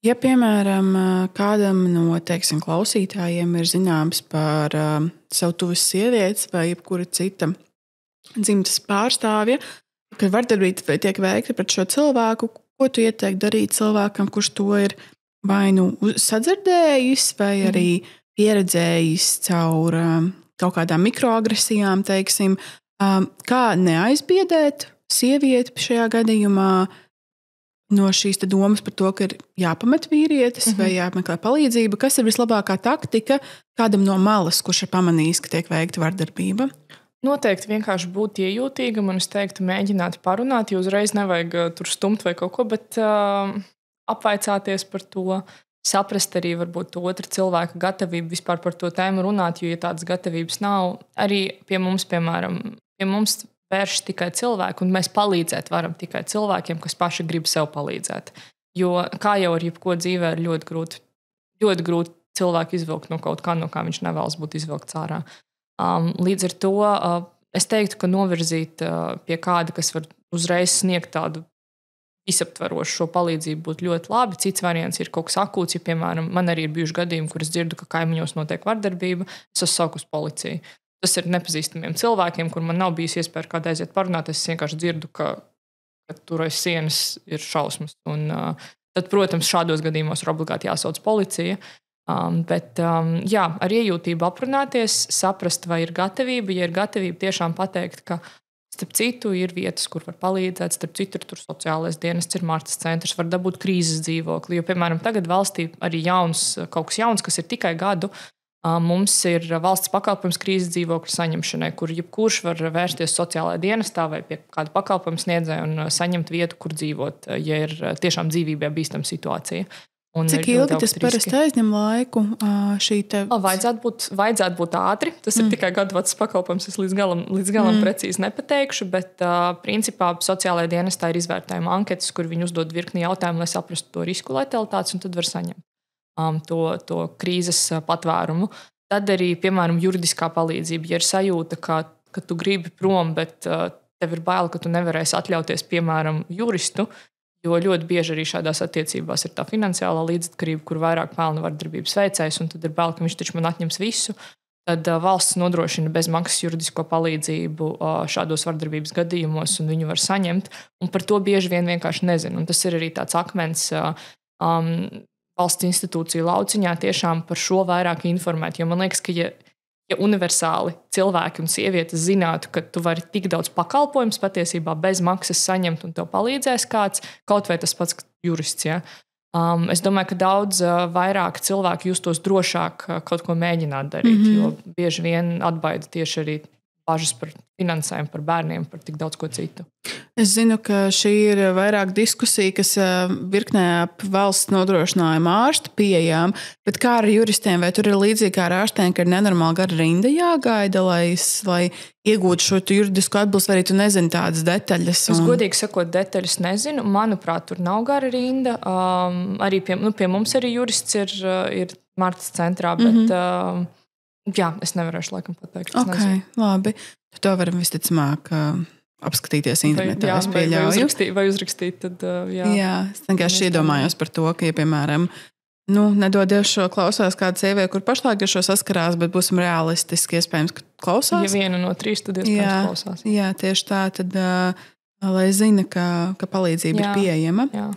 Ja, piemēram, kādam no, klausītājiem ir zināms par savu tuvas sievietes vai jebkura cita dzimtas pārstāvja, kad vardarbība tiek veikta pret šo cilvēku, ko tu ieteiktu darīt cilvēkam, kurš to ir vai nu sadzirdējis, vai arī pieredzējis caur kaut kādām mikroagresijām, kā neaizbiedēt sievieti šajā gadījumā no šīs domas par to, ka ir jāpamet vīrietis vai jāmeklē palīdzība. Kas ir vislabākā taktika kādam no malas, kurš ir pamanījis, ka tiek veikta vardarbība? Noteikti vienkārši būt iejūtīgam un es teiktu mēģināt parunāt, jo uzreiz nevajag tur stumt vai kaut ko, bet apvaicāties par to, saprast arī varbūt to otru cilvēku gatavību vispār par to tēmu runāt, jo ja tādas gatavības nav, arī pie mums, piemēram, vērš tikai cilvēki un mēs palīdzēt varam tikai cilvēkiem, kas paši grib sev palīdzēt. Jo kā jau ar jebko dzīvē ir ļoti grūti cilvēku izvilkt no kaut kā, no kā viņš nevēlas būt izvilkts ārā. Līdz ar to es teiktu, ka novirzīt pie kāda, kas var uzreiz sniegt tādu visaptverošu šo palīdzību, būtu ļoti labi. Cits variants ir kaut kas akūts, ja, piemēram, man arī ir bijuši gadījumi, kur es dzirdu, ka kaimiņos notiek vardarbība, es esmu saukus policiju. Tas ir nepazīstamiem cilvēkiem, kur man nav bijusi iespēja ar kādu aiziet parunāt, es vienkārši dzirdu, ka tur aiz sienas ir šausmas. Un tad, protams, šādos gadījumos ir obligāti jāsauc policija. Bet ar iejūtību aprunāties, saprast, vai ir gatavība. Ja ir gatavība tiešām pateikt, ka starp citu ir vietas, kur var palīdzēt, starp citu ir tur sociālais dienests, ir Martas centrs, var dabūt krīzes dzīvokli. Jo, piemēram, tagad valstī arī kaut kas jauns, kas ir tikai gadu. Mums ir valsts pakalpojums krīzes dzīvokļu saņemšanai, kur jebkurš var vērsties sociālajā dienestā vai pie kāda pakalpojuma sniedzēja un saņemt vietu, kur dzīvot, ja ir tiešām dzīvībai bīstama situācija. Cik ilgi tas parasti aizņem laiku? Vajadzētu būt ātri. Tas ir tikai gadu vecs pakalpojums. Es līdz galam precīzi nepateikšu, bet principā sociālajā dienestā ir izvērtējuma anketas, kur viņi uzdod virkni jautājumu, lai saprastu to risku letalitātes, un tad var saņemt to krīzes patvērumu. Tad arī, piemēram, juridiskā palīdzība. Ja ir sajūta, ka tu gribi prom, bet tev ir bail, ka tu nevarēsi atļauties, piemēram, juristu, jo ļoti bieži arī šādās attiecībās ir tā finansiālā līdzatkarība, kur vairāk pelna vardarbības veicējs, un tad ir bail, ka viņš taču man atņems visu. tad valsts nodrošina bezmaksas juridisko palīdzību šādos vardarbības gadījumos, un viņu var saņemt. Un par to bieži vien vienkārši nezinu. Un tas ir arī tāds akmens valsts institūciju lauciņā tiešām par šo vairāk informēt. Jo man liekas, ka ja universāli cilvēki un sievietes zinātu, ka tu vari tik daudz pakalpojumus patiesībā bez maksas saņemt un tev palīdzēs kāds, kaut vai tas pats jurists. Ja? Es domāju, ka daudz vairāk cilvēku justos drošāk kaut ko mēģināt darīt, jo bieži vien atbaida tieši arī bažas par finansējumu, par bērniem, par tik daudz ko citu. Es zinu, ka šī ir vairāk diskusija, kas virknē ap valsts nodrošinājumu ārstu pieejām, bet kā ar juristiem, vai tur ir līdzīgi kā ar ārstiem, ka ir nenormāli gara rinda jāgaida, lai iegūtu šo juridisko atbilstu, vai arī tu nezini tādas detaļas? Es godīgi sakot, detaļas nezinu. Manuprāt, tur nav gara rinda. Arī pie mums arī jurists ir Martas centrā, bet jā, es nevarēšu laikam pateikt. Okay, labi. To varam visticamāk apskatīties internetā. Vai uzrakstīt, tad jā. Jā, es vienkārši iedomājos par to, ka, ja, piemēram, nedodies šo klausās kāda sieviete, kur pašlaik ar šo saskarās, bet būsim realistiski, iespējams, ka klausās. Ja 1 no 3, tad iespējams klausās. Jā, tieši tā, tad, lai zina, ka palīdzība ir pieejama. Jā.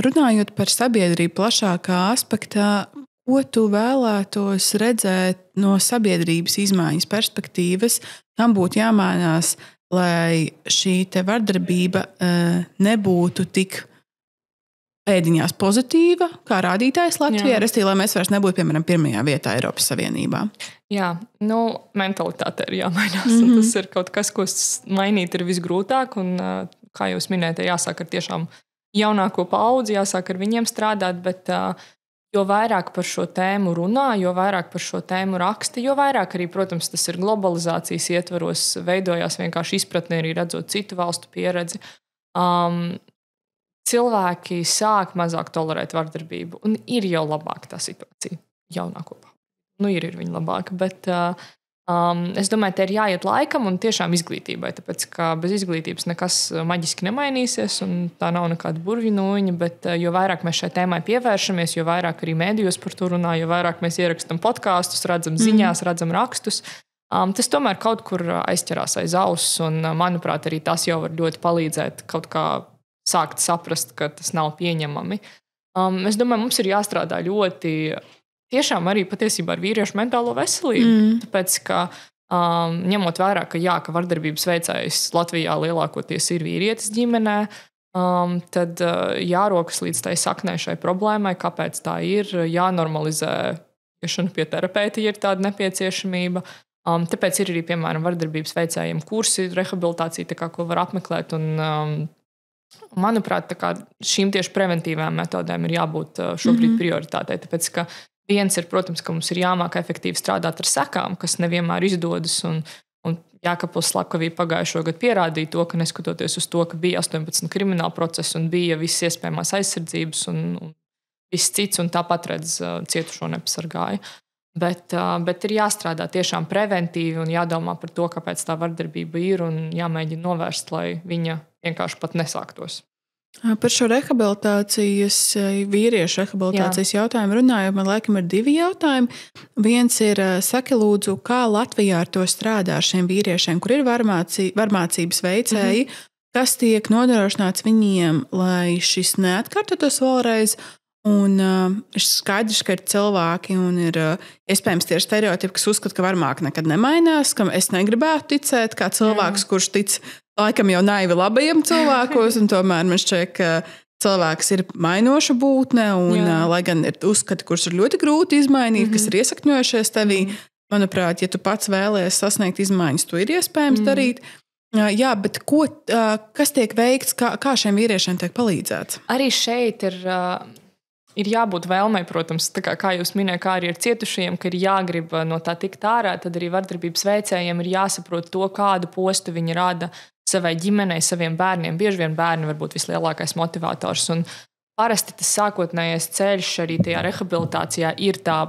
Runājot par sabiedrību plašākā aspektā, ko tu vēlētos redzēt no sabiedrības izmaiņas perspektīvas, kam būtu jāmainās, lai šī te vardarbība nebūtu tik pēdiņās pozitīva, kā rādītājs Latvijā, restīvi, lai mēs vairs nebūtu, piemēram, pirmajā vietā Eiropas Savienībā? Jā, mentalitāte ir jāmainās. Tas ir kaut kas, ko mainīt ir visgrūtāk, un, kā jūs minējat, jāsāk ar tiešām jaunāko paudzi, jāsāk ar viņiem strādāt, bet jo vairāk par šo tēmu runā, jo vairāk par šo tēmu raksta, jo vairāk arī, protams, tas ir globalizācijas ietvaros, veidojās vienkārši izpratne arī redzot citu valstu pieredzi. Cilvēki sāk mazāk tolerēt vardarbību, un ir jau labāka tā situācija jaunāko paudzi. Ir viņa labāka, bet es domāju, te ir jāiet laikam un tiešām izglītībai, tāpēc, ka bez izglītības nekas maģiski nemainīsies, un tā nav nekāda burvju nūjiņa, bet jo vairāk mēs šai tēmai pievēršamies, jo vairāk arī mēdījos par to runā, jo vairāk mēs ierakstam podkāstus, redzam ziņās, redzam rakstus, tas tomēr kaut kur aizķerās aiz auss, un, manuprāt, arī tas jau var ļoti palīdzēt kaut kā sākt saprast, ka tas nav pieņemami. Es domāju, mums ir jāstrādā ļoti tiešām arī patiesībā ar vīriešu mentālo veselību. Tāpēc, ka ņemot vērā, ka vardarbības veicējs Latvijā lielākoties ir vīrietis ģimenē, tad jārokas līdz tai saknē šai problēmai, kāpēc tā ir, jānormalizē iešana pie terapeita, ja ir tāda nepieciešamība. Tāpēc ir arī, piemēram, vardarbības veicējiem kursi, rehabilitācija, ko var apmeklēt. Un, manuprāt, šīm tieši preventīvām metodēm ir jābūt šobrīd prioritātei. Tāpēc, ka viens ir, protams, ka mums ir jāmāk efektīvi strādāt ar sekām, kas nevienmēr izdodas. Un Jākapils slepkavība pagājušo gadu pierādīja to, ka neskatoties uz to, ka bija 18 krimināla procesi un bija visas iespējamās aizsardzības un viss cits, un tāpat redz cietušo nepasargāja. Bet ir jāstrādā tiešām preventīvi un jādomā par to, kāpēc tā vardarbība ir, un jāmēģina novērst, lai viņa vienkārši pat nesāktos. Par šo rehabilitācijas, vīriešu rehabilitācijas jautājumu runājot, man laikam ir 2 jautājumi. Viens ir, saki lūdzu, kā Latvijā ar to strādā ar šiem vīriešiem, kur ir varmācības veicēji, kas tiek nodrošināts viņiem, lai šis neatkārtotos vēlreiz. Un ir skaidrs, ka ir cilvēki un ir iespējams tie stereotipi, kas uzskata, ka varmāki nekad nemainās, kam es negribētu ticēt, kā cilvēks, kurš tic laikam jau naivi labajiem cilvēkos, un tomēr man šķiet, ka cilvēks ir mainoša būtne, un lai gan ir uzskati, kurus ir ļoti grūti izmainīt, kas ir iesakņojušies tevī, manuprāt, ja tu pats vēlies sasniegt izmaiņas, to ir iespējams darīt. Jā, bet kas tiek veikts, kā šiem vīriešiem tiek palīdzēts? Arī šeit ir jābūt vēlmei, protams, kā jūs minējāt, kā arī ar cietušajiem, ka ir jāgrib no tā tikt ārā, tad arī vardarbības veicējiem ir jāsaprot to, kādu postu viņi rada savai ģimenei, saviem bērniem. Bieži vien bērni var būt vislielākais motivators. Un parasti tas sākotnējais ceļš arī tajā rehabilitācijā ir tā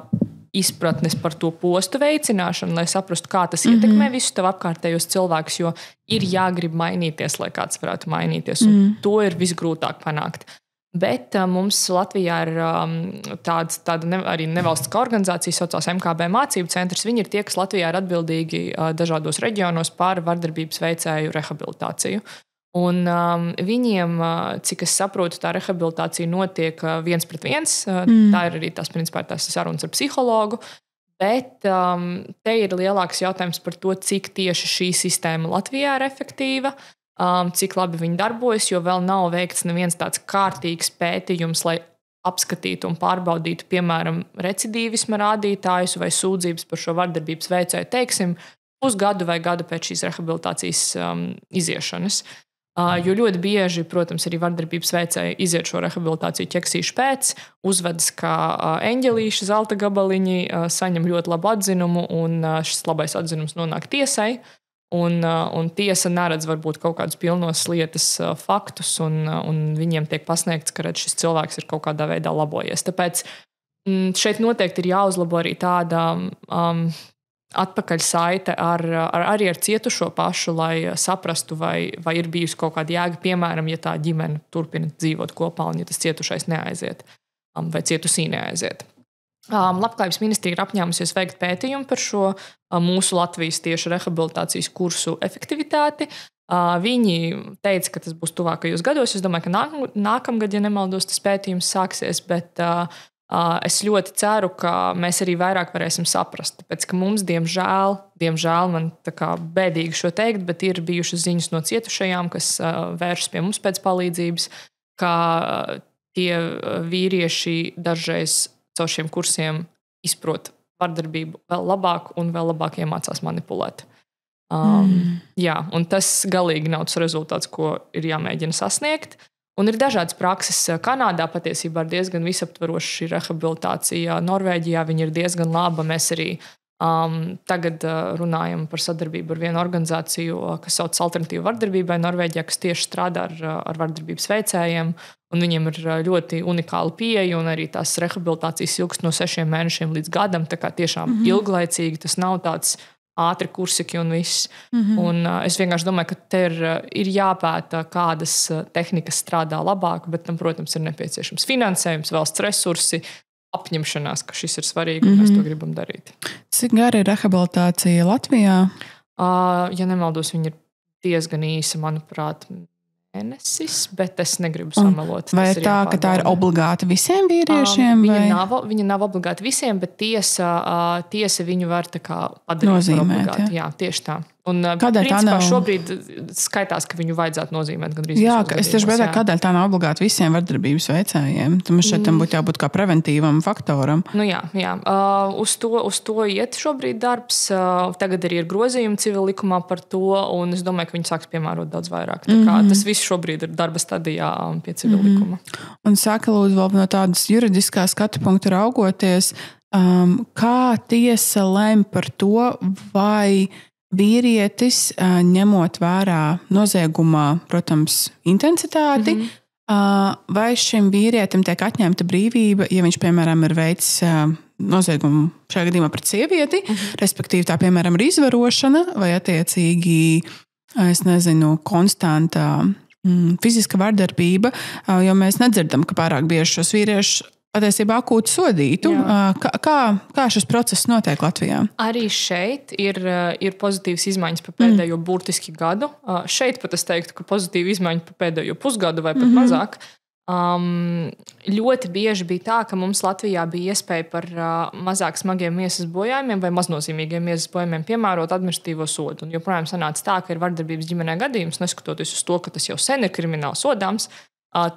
izpratnes par to postu veicināšanu, lai saprastu, kā tas ietekmē visus tev apkārtējos cilvēkus, jo ir jāgrib mainīties, lai kāds varētu mainīties. Un to ir visgrūtāk panākt. Bet mums Latvijā ir tāda arī nevalstiskā organizācija, saucās MKB mācību centrs. Viņi ir tie, kas Latvijā ir atbildīgi dažādos reģionos par vardarbības veicēju rehabilitāciju. Un viņiem, cik es saprotu, tā rehabilitācija notiek 1-1. Tā ir arī tās sarunas ar psihologu. Bet te ir lielāks jautājums par to, cik tieši šī sistēma Latvijā ir efektīva. Cik labi viņi darbojas, jo vēl nav veikts neviens tāds kārtīgs pētījums, lai apskatītu un pārbaudītu, piemēram, recidīvisma rādītājus vai sūdzības par šo vardarbības veicēju, teiksim, pusgadu vai gadu pēc šīs rehabilitācijas iziešanas. Jo ļoti bieži, protams, arī vardarbības veicēji iziet šo rehabilitāciju ķeksīšu pēc, uzvedas kā eņģelīši, zelta gabaliņi, saņem ļoti labu atzinumu, un šis labais atzinums nonāk tiesai. Un tiesa neredz varbūt kaut kādus pilnos lietas faktus, un viņiem tiek pasniegts, ka šis cilvēks ir kaut kādā veidā labojies. Tāpēc šeit noteikti ir jāuzlabo arī tāda atpakaļsaite arī ar cietušo pašu, lai saprastu, vai ir bijusi kaut kāda jēga, piemēram, ja tā ģimene turpina dzīvot kopā un ja tas cietušais neaiziet vai cietusī neaiziet. Labklājības ministrija ir apņēmusies veikt pētījumu par šo mūsu Latvijas tieši rehabilitācijas kursu efektivitāti. Viņi teica, ka tas būs tuvākajos gados. Es domāju, ka nākamgad, ja nemaldos, tas pētījums sāksies, bet es ļoti ceru, ka mēs arī vairāk varēsim saprast. Tāpēc, ka mums, diemžēl man tā kā bēdīgi šo teikt, bet ir bijušas ziņas no cietušajām, kas vēršas pie mums pēc palīdzības, ka tie vīrieši dažreiz caur šiem kursiem izprot vardarbību vēl labāk un vēl labāk iemācās manipulēt. Jā, un tas galīgi nav tas rezultāts, ko ir jāmēģina sasniegt. Un ir dažādas prakses. Kanādā patiesībā ir diezgan visaptvaroša šī rehabilitācija. Norvēģijā viņa ir diezgan laba. Mēs arī tagad runājam par sadarbību ar vienu organizāciju, kas sauc Alternatīva vardarbībai Norvēģijā, kas tieši strādā ar vardarbības veicējiem. Un viņiem ir ļoti unikāla pieeja, un arī tās rehabilitācijas ilgst no 6 mēnešiem līdz gadam. Tā kā tiešām ilglaicīgi, tas nav tāds ātri kursiki un viss. Un es vienkārši domāju, ka te ir jāpēta, kādas tehnikas strādā labāk, bet tam, protams, ir nepieciešams finansējums, valsts resursi, apņemšanās, ka šis ir svarīgi un mēs to gribam darīt. Cik gara ir rehabilitācija Latvijā? Ja nemaldos, viņa ir diezgan īsa, manuprāt, mēnesis, bet es negribu samalot. Vai ir tā, ka tā ir obligāta visiem vīriešiem? Viņa nav obligāta visiem, bet tiesa viņu var tā kā padarīt nozīmēt, par obligātu. Jā, tieši tā. Un principā šobrīd skaitās, ka viņu vajadzētu nozīmēt gandrīz. Jā, es tieši beidzāk, kādēļ tā nav obligāti visiem vardarbības veicējiem. Tam šeit tam būtu jābūt kā preventīvam faktoram. Nu jā. Uz to iet šobrīd darbs. Tagad arī ir grozījumi civil likumā par to, un es domāju, ka viņi sāks piemērot daudz vairāk. Tā kā tas viss šobrīd ir darba stadijā pie civil likuma. Un saka, lūdzu, vēl no tādas juridiskā skatu punkta raugoties, kā tiesa lem par to, vai vīrietis, ņemot vērā noziegumā, protams, intensitāti, vai šim vīrietim tiek atņemta brīvība, ja viņš, piemēram, ir veicis noziegumu šajā gadījumā pret sievieti, respektīvi tā, piemēram, ir izvarošana vai attiecīgi, es nezinu, konstanta fiziska vardarbība, jo mēs nedzirdam, ka pārāk bieži šos vīriešus patiesībā akūti sodītu. Kā šis process notiek Latvijā? Arī šeit ir pozitīvas izmaiņas pa pēdējo burtiski gadu. Šeit pat es teiktu, ka pozitīva izmaiņa pa pēdējo pusgadu vai pat mazāk. Ļoti bieži bija tā, ka mums Latvijā bija iespēja par mazāk smagiem miesas bojājumiem vai maznozīmīgiem miesas bojājumiem piemērot administratīvo sodu. Un joprojām sanāca tā, ka ir vardarbības ģimenē gadījums, neskatoties uz to, ka tas jau sen ir krimināli sodāms,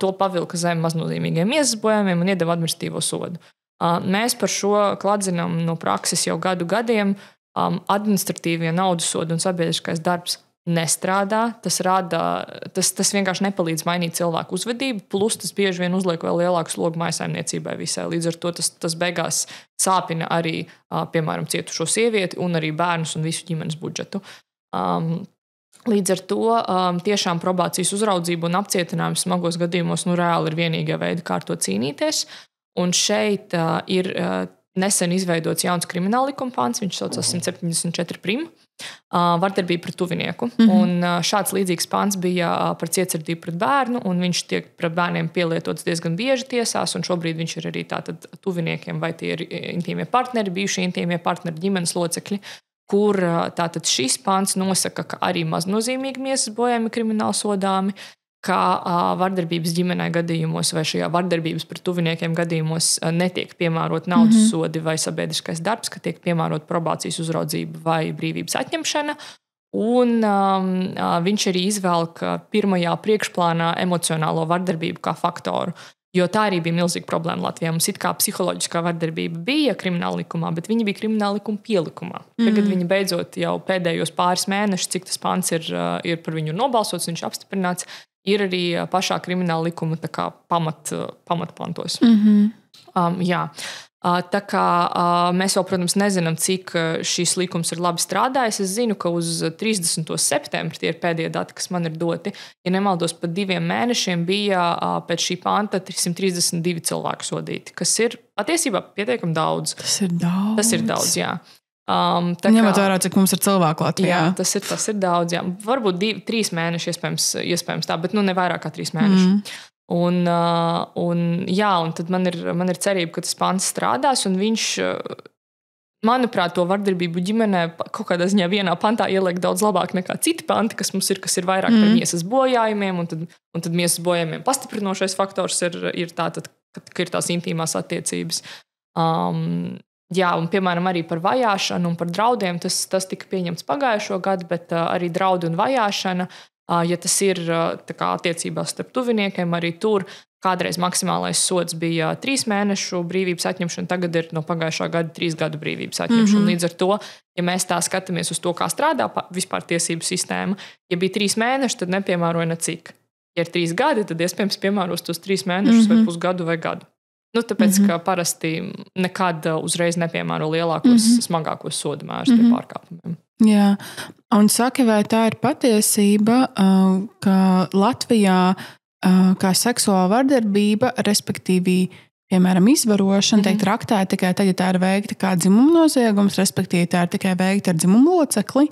to pavilka zem maznozīmīgiem miesas bojājumiem un iedeva administratīvo sodu. Mēs par šo kladzinām no prakses jau gadiem. Administratīvie naudas sodi un sabiedriskais darbs nestrādā. Tas vienkārši nepalīdz mainīt cilvēku uzvedību, plus tas bieži vien uzliek vēl lielāku slogu mājsaimniecībai visai. Līdz ar to tas beigās sāpina arī, piemēram, cietušo sievieti un arī bērnus un visu ģimenes budžetu. Līdz ar to tiešām probācijas uzraudzība un apcietinājums smagos gadījumos reāli ir vienīgie veidi, kā ar to cīnīties. Un šeit ir nesen izveidots jauns krimināla likuma pants, viņš saucās 174 prim, vardarbība pret tuvinieku. Un šāds līdzīgs pants bija par cietsirdību pret bērnu, un viņš tiek pret bērniem pielietots diezgan bieži tiesās, un šobrīd viņš ir arī tātad tuviniekiem, vai tie ir intīmie partneri, bijušie intīmie partneri, ģimenes locekļi, kur tātad šis pants nosaka, ka arī maznozīmīgi miesas bojājumi krimināli sodāmi, ka vardarbības ģimenē gadījumos vai šajā vardarbības pret tuviniekiem gadījumos netiek piemērot naudas sodi vai sabiedriskais darbs, ka tiek piemērot probācijas uzraudzība vai brīvības atņemšana. Un viņš arī izvelk pirmajā priekšplānā emocionālo vardarbību kā faktoru. Jo tā arī bija milzīga problēma Latvijā. Mums it kā psiholoģiskā vardarbība bija krimināla likumā, bet viņa bija krimināla likuma pielikumā. Tagad viņa beidzot jau pēdējos pāris mēnešus, cik tas pants ir par viņu nobalsots, viņš apstiprināts, ir arī pašā krimināla likuma pamatpantos. Jā. Tā kā mēs vēl, protams, nezinām, cik šīs likums ir labi strādājis. Es zinu, ka uz 30. septembri tie ir pēdējie dati, kas man ir doti. Ja nemaldos, pat 2 mēnešiem bija pēc šī panta 332 cilvēku sodīti, kas ir patiesībā pietiekami daudz. Tas ir daudz. Tas ir daudz, jā. Ņemot vērā, cik mums ir cilvēku Latvijā. Jā, tas ir daudz, jā. Varbūt 3 mēneši iespējams tā, bet ne vairāk kā 3 mēneši. Un tad man ir cerība, ka tas pants strādās, un viņš, manuprāt, to vardarbību ģimenē kaut kādā ziņā vienā pantā ieliek daudz labāk nekā citi panti, kas mums ir, kas ir vairāk par miesas bojājumiem, un tad miesas bojājumiem pastiprinošais faktors ir tātad, ka ir tās intīmās attiecības. Jā, un piemēram arī par vajāšanu un par draudiem, tas tika pieņemts pagājušo gadu, bet arī draudi un vajāšana, ja tas ir attiecībās starp tuviniekiem, arī tur kādreiz maksimālais sods bija 3 mēnešu brīvības atņemšana, tagad ir no pagājušā gada 3 gadu brīvības atņemšana. Līdz ar to, ja mēs tā skatāmies uz to, kā strādā vispār tiesību sistēma, ja bija 3 mēneši, tad nepiemēroja necik. Ja ir 3 gadi, tad iespējams piemēros tos 3 mēnešus vai pusgadu vai gadu. Tāpēc, ka parasti nekad uzreiz nepiemēro lielākos, smagākos sodu mērus pie pārkāpumiem. Jā, un saki, vai tā ir patiesība, ka Latvijā kā seksuāla vardarbība, respektīvi, piemēram, izvarošana, tiek traktēta tikai tad, ja tā ir veikta kā dzimuma noziegums, respektīvi, tā ir tikai veikta ar dzimumu locekli?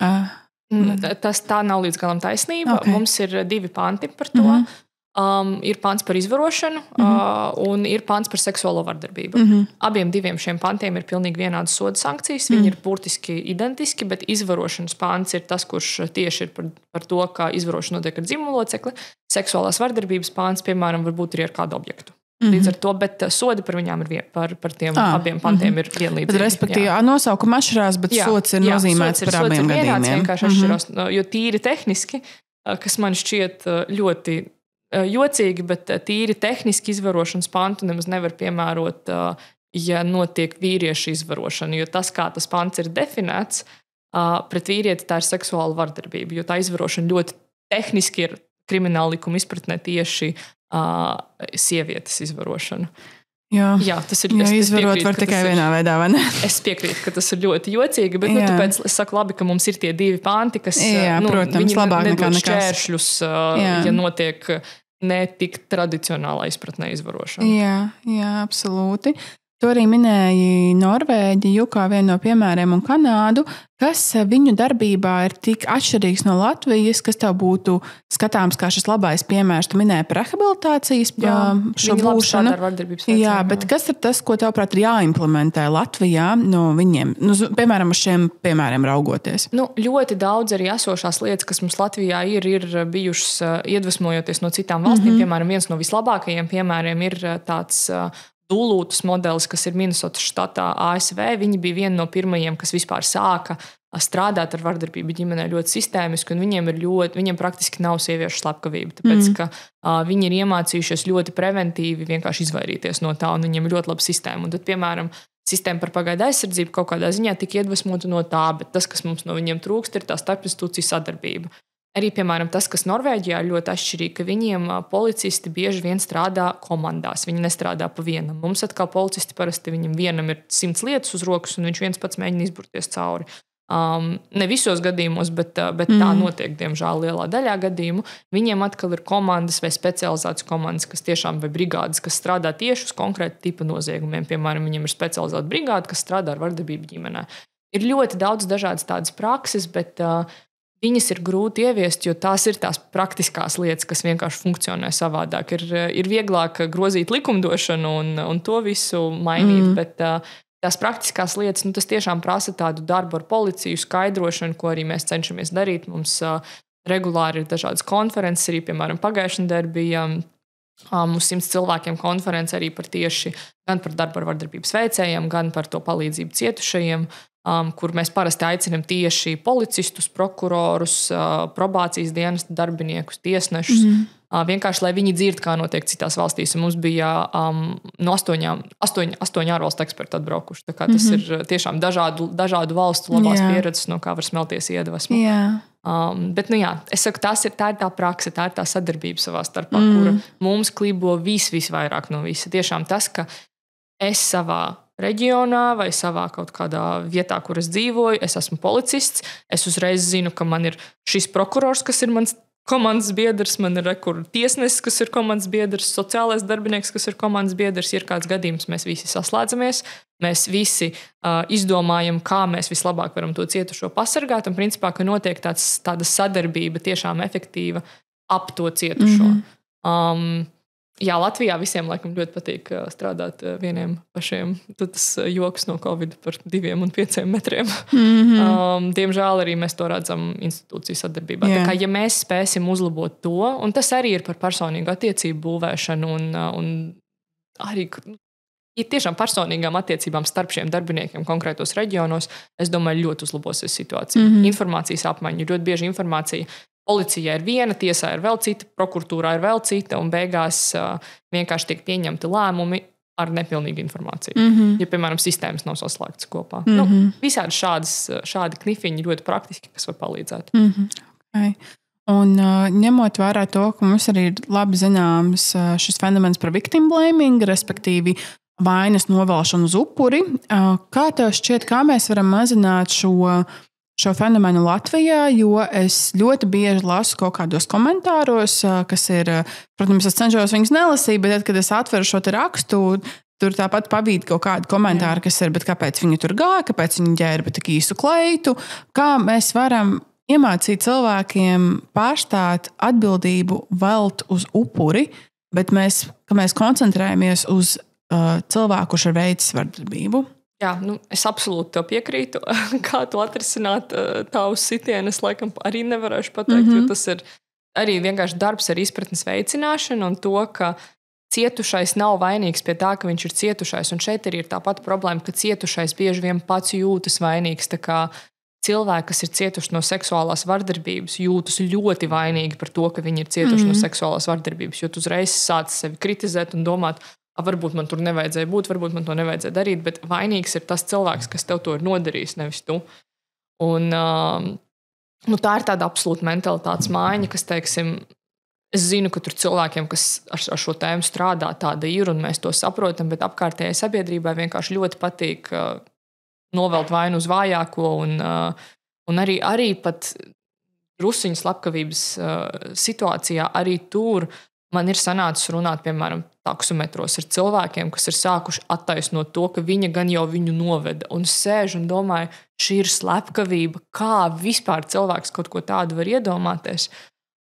Tā nav līdz galam taisnība. Okay. Mums ir 2 panti par to. Ir pants par izvarošanu un ir pants par seksuālo vardarbību. Abiem 2 šiem pantiem ir pilnīgi vienādas soda sankcijas. Viņi ir burtiski identiski, bet izvarošanas pants ir tas, kurš tieši ir par to, ka izvarošana notiek ar dzimumu locekli. Seksuālās vardarbības pants, piemēram, varbūt ir ar kādu objektu. Līdz ar to, bet sodi par viņām ir par tiem abiem pantiem ir vienlīdzīgi. Respektīvi, nosaukuma atšķirās, bet sods ir nozīmēts par abiem gadījumiem. Vienkārši atšķirās, jo tīri tehniski, kas man šķiet ļoti jocīgi, bet tīri tehniski izvarošanas pantu nemaz nevar piemērot, ja notiek vīriešu izvarošana, jo tas, kā tas pants ir definēts, pret vīrieti tā ir seksuāla vardarbība, jo tā izvarošana ļoti tehniski ir krimināla likuma izpratnē tieši sievietes izvarošana. Jā, tas ir. Izvarot var tikai vienā veidā, vai ne? Es piekrītu, ka tas ir ļoti jocīgi, bet tāpēc es saku labi, ka mums ir tie 2 panti, kas protams, viņi nedod šķēršļus, ja notiek ne tik tradicionālā izpratnē izvarošana. Jā, absolūti. Tu arī minēji Norvēģiju kā vienu no piemēriem un Kanādu, kas viņu darbībā ir tik atšķirīgs no Latvijas, kas tev būtu skatāms kā šis labais piemērs. Tu minēji par rehabilitācijas šo būšanu. Jā, bet kas ir tas, ko tavprāt ir jāimplementē Latvijā no viņiem? Piemēram, uz šiem piemēriem raugoties. Ļoti daudz arī esošās lietas, kas mums Latvijā ir bijušas iedvesmojoties no citām valstīm. Piemēram, viens no vislabākajiem piemēriem ir tāds Dulūtas modelis, kas ir Minnesotas štatā ASV. Viņi bija viena no pirmajiem, kas vispār sāka strādāt ar vardarbību ģimenē ļoti sistēmiski, un viņiem praktiski nav sieviešu slepkavība, tāpēc, ka viņi ir iemācījušies ļoti preventīvi vienkārši izvairīties no tā, un viņiem ir ļoti laba sistēma. Un tad, piemēram, sistēma par pagaidu aizsardzību kaut kādā ziņā tika iedvesmota no tā, bet tas, kas mums no viņiem trūkst, ir tā starpinstitūciju sadarbība. Arī, piemēram, tas, kas Norvēģijā ir ļoti atšķirīgi, ka viņiem policisti bieži vien strādā komandās. Viņi nestrādā pa vienam. Mums atkal policisti parasti viņam vienam ir 100 lietas uz rokas, un viņš viens pats mēģina izburties cauri. Ne visos gadījumos, bet tā notiek, diemžēl, lielā daļā gadījumu. Viņiem atkal ir komandas vai specializētas komandas, kas tiešām vai brigādes, kas strādā tieši uz konkrētu tipu noziegumiem. Piemēram, viņiem ir specializēta brigāde, kas strādā ar vardarbību ģimenē. Ir ļoti daudz dažādas tādas prakses, bet viņas ir grūti ieviest, jo tās ir tās praktiskās lietas, kas vienkārši funkcionē savādāk. Ir vieglāk grozīt likumdošanu un to visu mainīt, bet tās praktiskās lietas, tas tiešām prasa tādu darbu ar policiju, skaidrošanu, ko arī mēs cenšamies darīt. Mums regulāri ir dažādas konferences, arī, piemēram, pagājušajā nedēļā bija mums 100 cilvēkiem konference arī par tieši gan par darbu ar vardarbības veicējiem, gan par to palīdzību cietušajiem, kur mēs parasti aicinām tieši policistus, prokurorus, probācijas dienesta darbiniekus, tiesnešus, vienkārši, lai viņi dzird, kā notiek citās valstīs. Un mums bija no 8 ārvalstu eksperti atbraukuši. Tā kā tas ir tiešām dažādu valstu labās pieredzes, no kā var smelties iedvesmu. Bet, es saku, tā ir tā prakse, tā ir tā sadarbība savā starpā, kura mums klibo visvairāk no visa. Tiešām tas, ka es savā reģionā vai savā kaut kādā vietā, kur es dzīvoju, es esmu policists, es uzreiz zinu, ka man ir šis prokurors, kas ir mans komandas biedrs, man ir tiesnesis, kas ir komandas biedrs, sociālais darbinieks, kas ir komandas biedrs. Ir kāds gadījums, mēs visi saslēdzamies, mēs visi izdomājam, kā mēs vislabāk varam to cietušo pasargāt, un principā, ka notiek tāda sadarbība tiešām efektīva ap to cietušo. Jā, Latvijā visiem laikam ļoti patīk strādāt vieniem pašiem. Tad tas joks no Covid par 2 un 5 metriem. Diemžēl arī mēs to redzam institūciju sadarbībā. Tā kā, ja mēs spēsim uzlabot to, un tas arī ir par personīgu attiecību būvēšanu un arī ja tiešām personīgām attiecībām starp šiem darbiniekiem konkrētos reģionos, es domāju, ļoti uzlabosies situācija. Informācijas apmaiņa, ļoti bieži informācija. Policijā ir viena, tiesā ir vēl cita, prokuratūrā ir vēl cita, un beigās vienkārši tiek pieņemti lēmumi ar nepilnīgu informāciju. Ja, piemēram, sistēmas nav saslēgtas kopā. Visādi šādi knifiņi ļoti praktiski, kas var palīdzēt. Okay. Un ņemot vērā to, ka mums arī ir labi zināms šis fenomens par victim blaming, respektīvi vainas novelšanu uz upuri, kā tev šķiet, kā mēs varam mazināt šo fenomenu Latvijā, jo es ļoti bieži lasu kaut kādos komentāros, kas ir, protams, es cenšos viņus nelasīt, bet tad, kad es atveru šo te rakstu, tur tāpat pabīd kaut kādi komentāri, kas ir, bet kāpēc viņi tur gāja, kāpēc viņi ģērba tik īsu kleitu, kā mēs varam iemācīt cilvēkiem pārstāt atbildību velt uz upuri, bet mēs koncentrējamies uz cilvēku, kurš ir veicis vardarbību. Jā, es absolūti tev piekrītu. Kā to atrisināt tavus sitienes, laikam arī nevarēšu pateikt, jo tas ir arī vienkārši darbs ar izpratnes veicināšanu un to, ka cietušais nav vainīgs pie tā, ka viņš ir cietušais. Un šeit arī ir tā pati problēma, ka cietušais bieži vien pats jūtas vainīgs. Tā kā cilvēki, kas ir cietuši no seksuālās vardarbības, jūtas ļoti vainīgi par to, ka viņi ir cietuši no seksuālās vardarbības, jo tu uzreiz sāc sevi kritizēt un domāt, varbūt man tur nevajadzēja būt, varbūt man to nevajadzēja darīt, bet vainīgs ir tas cilvēks, kas tev to ir nodarījis, nevis tu. Un, tā ir tāda absolūta mentalitātes maiņa, kas, teiksim, es zinu, ka tur cilvēkiem, kas ar šo tēmu strādā, tāda ir, un mēs to saprotam, bet apkārtējai sabiedrībai vienkārši ļoti patīk novelt vainu uz vājāko, un arī pat drusiņu slepkavības situācijā arī tur man ir sanācis runāt, piemēram, taksometros ar cilvēkiem, kas ir sākuši attaisnot to, ka viņa gan jau viņu noveda. Un sēž un domāju, šī ir slepkavība, kā vispār cilvēks kaut ko tādu var iedomāties.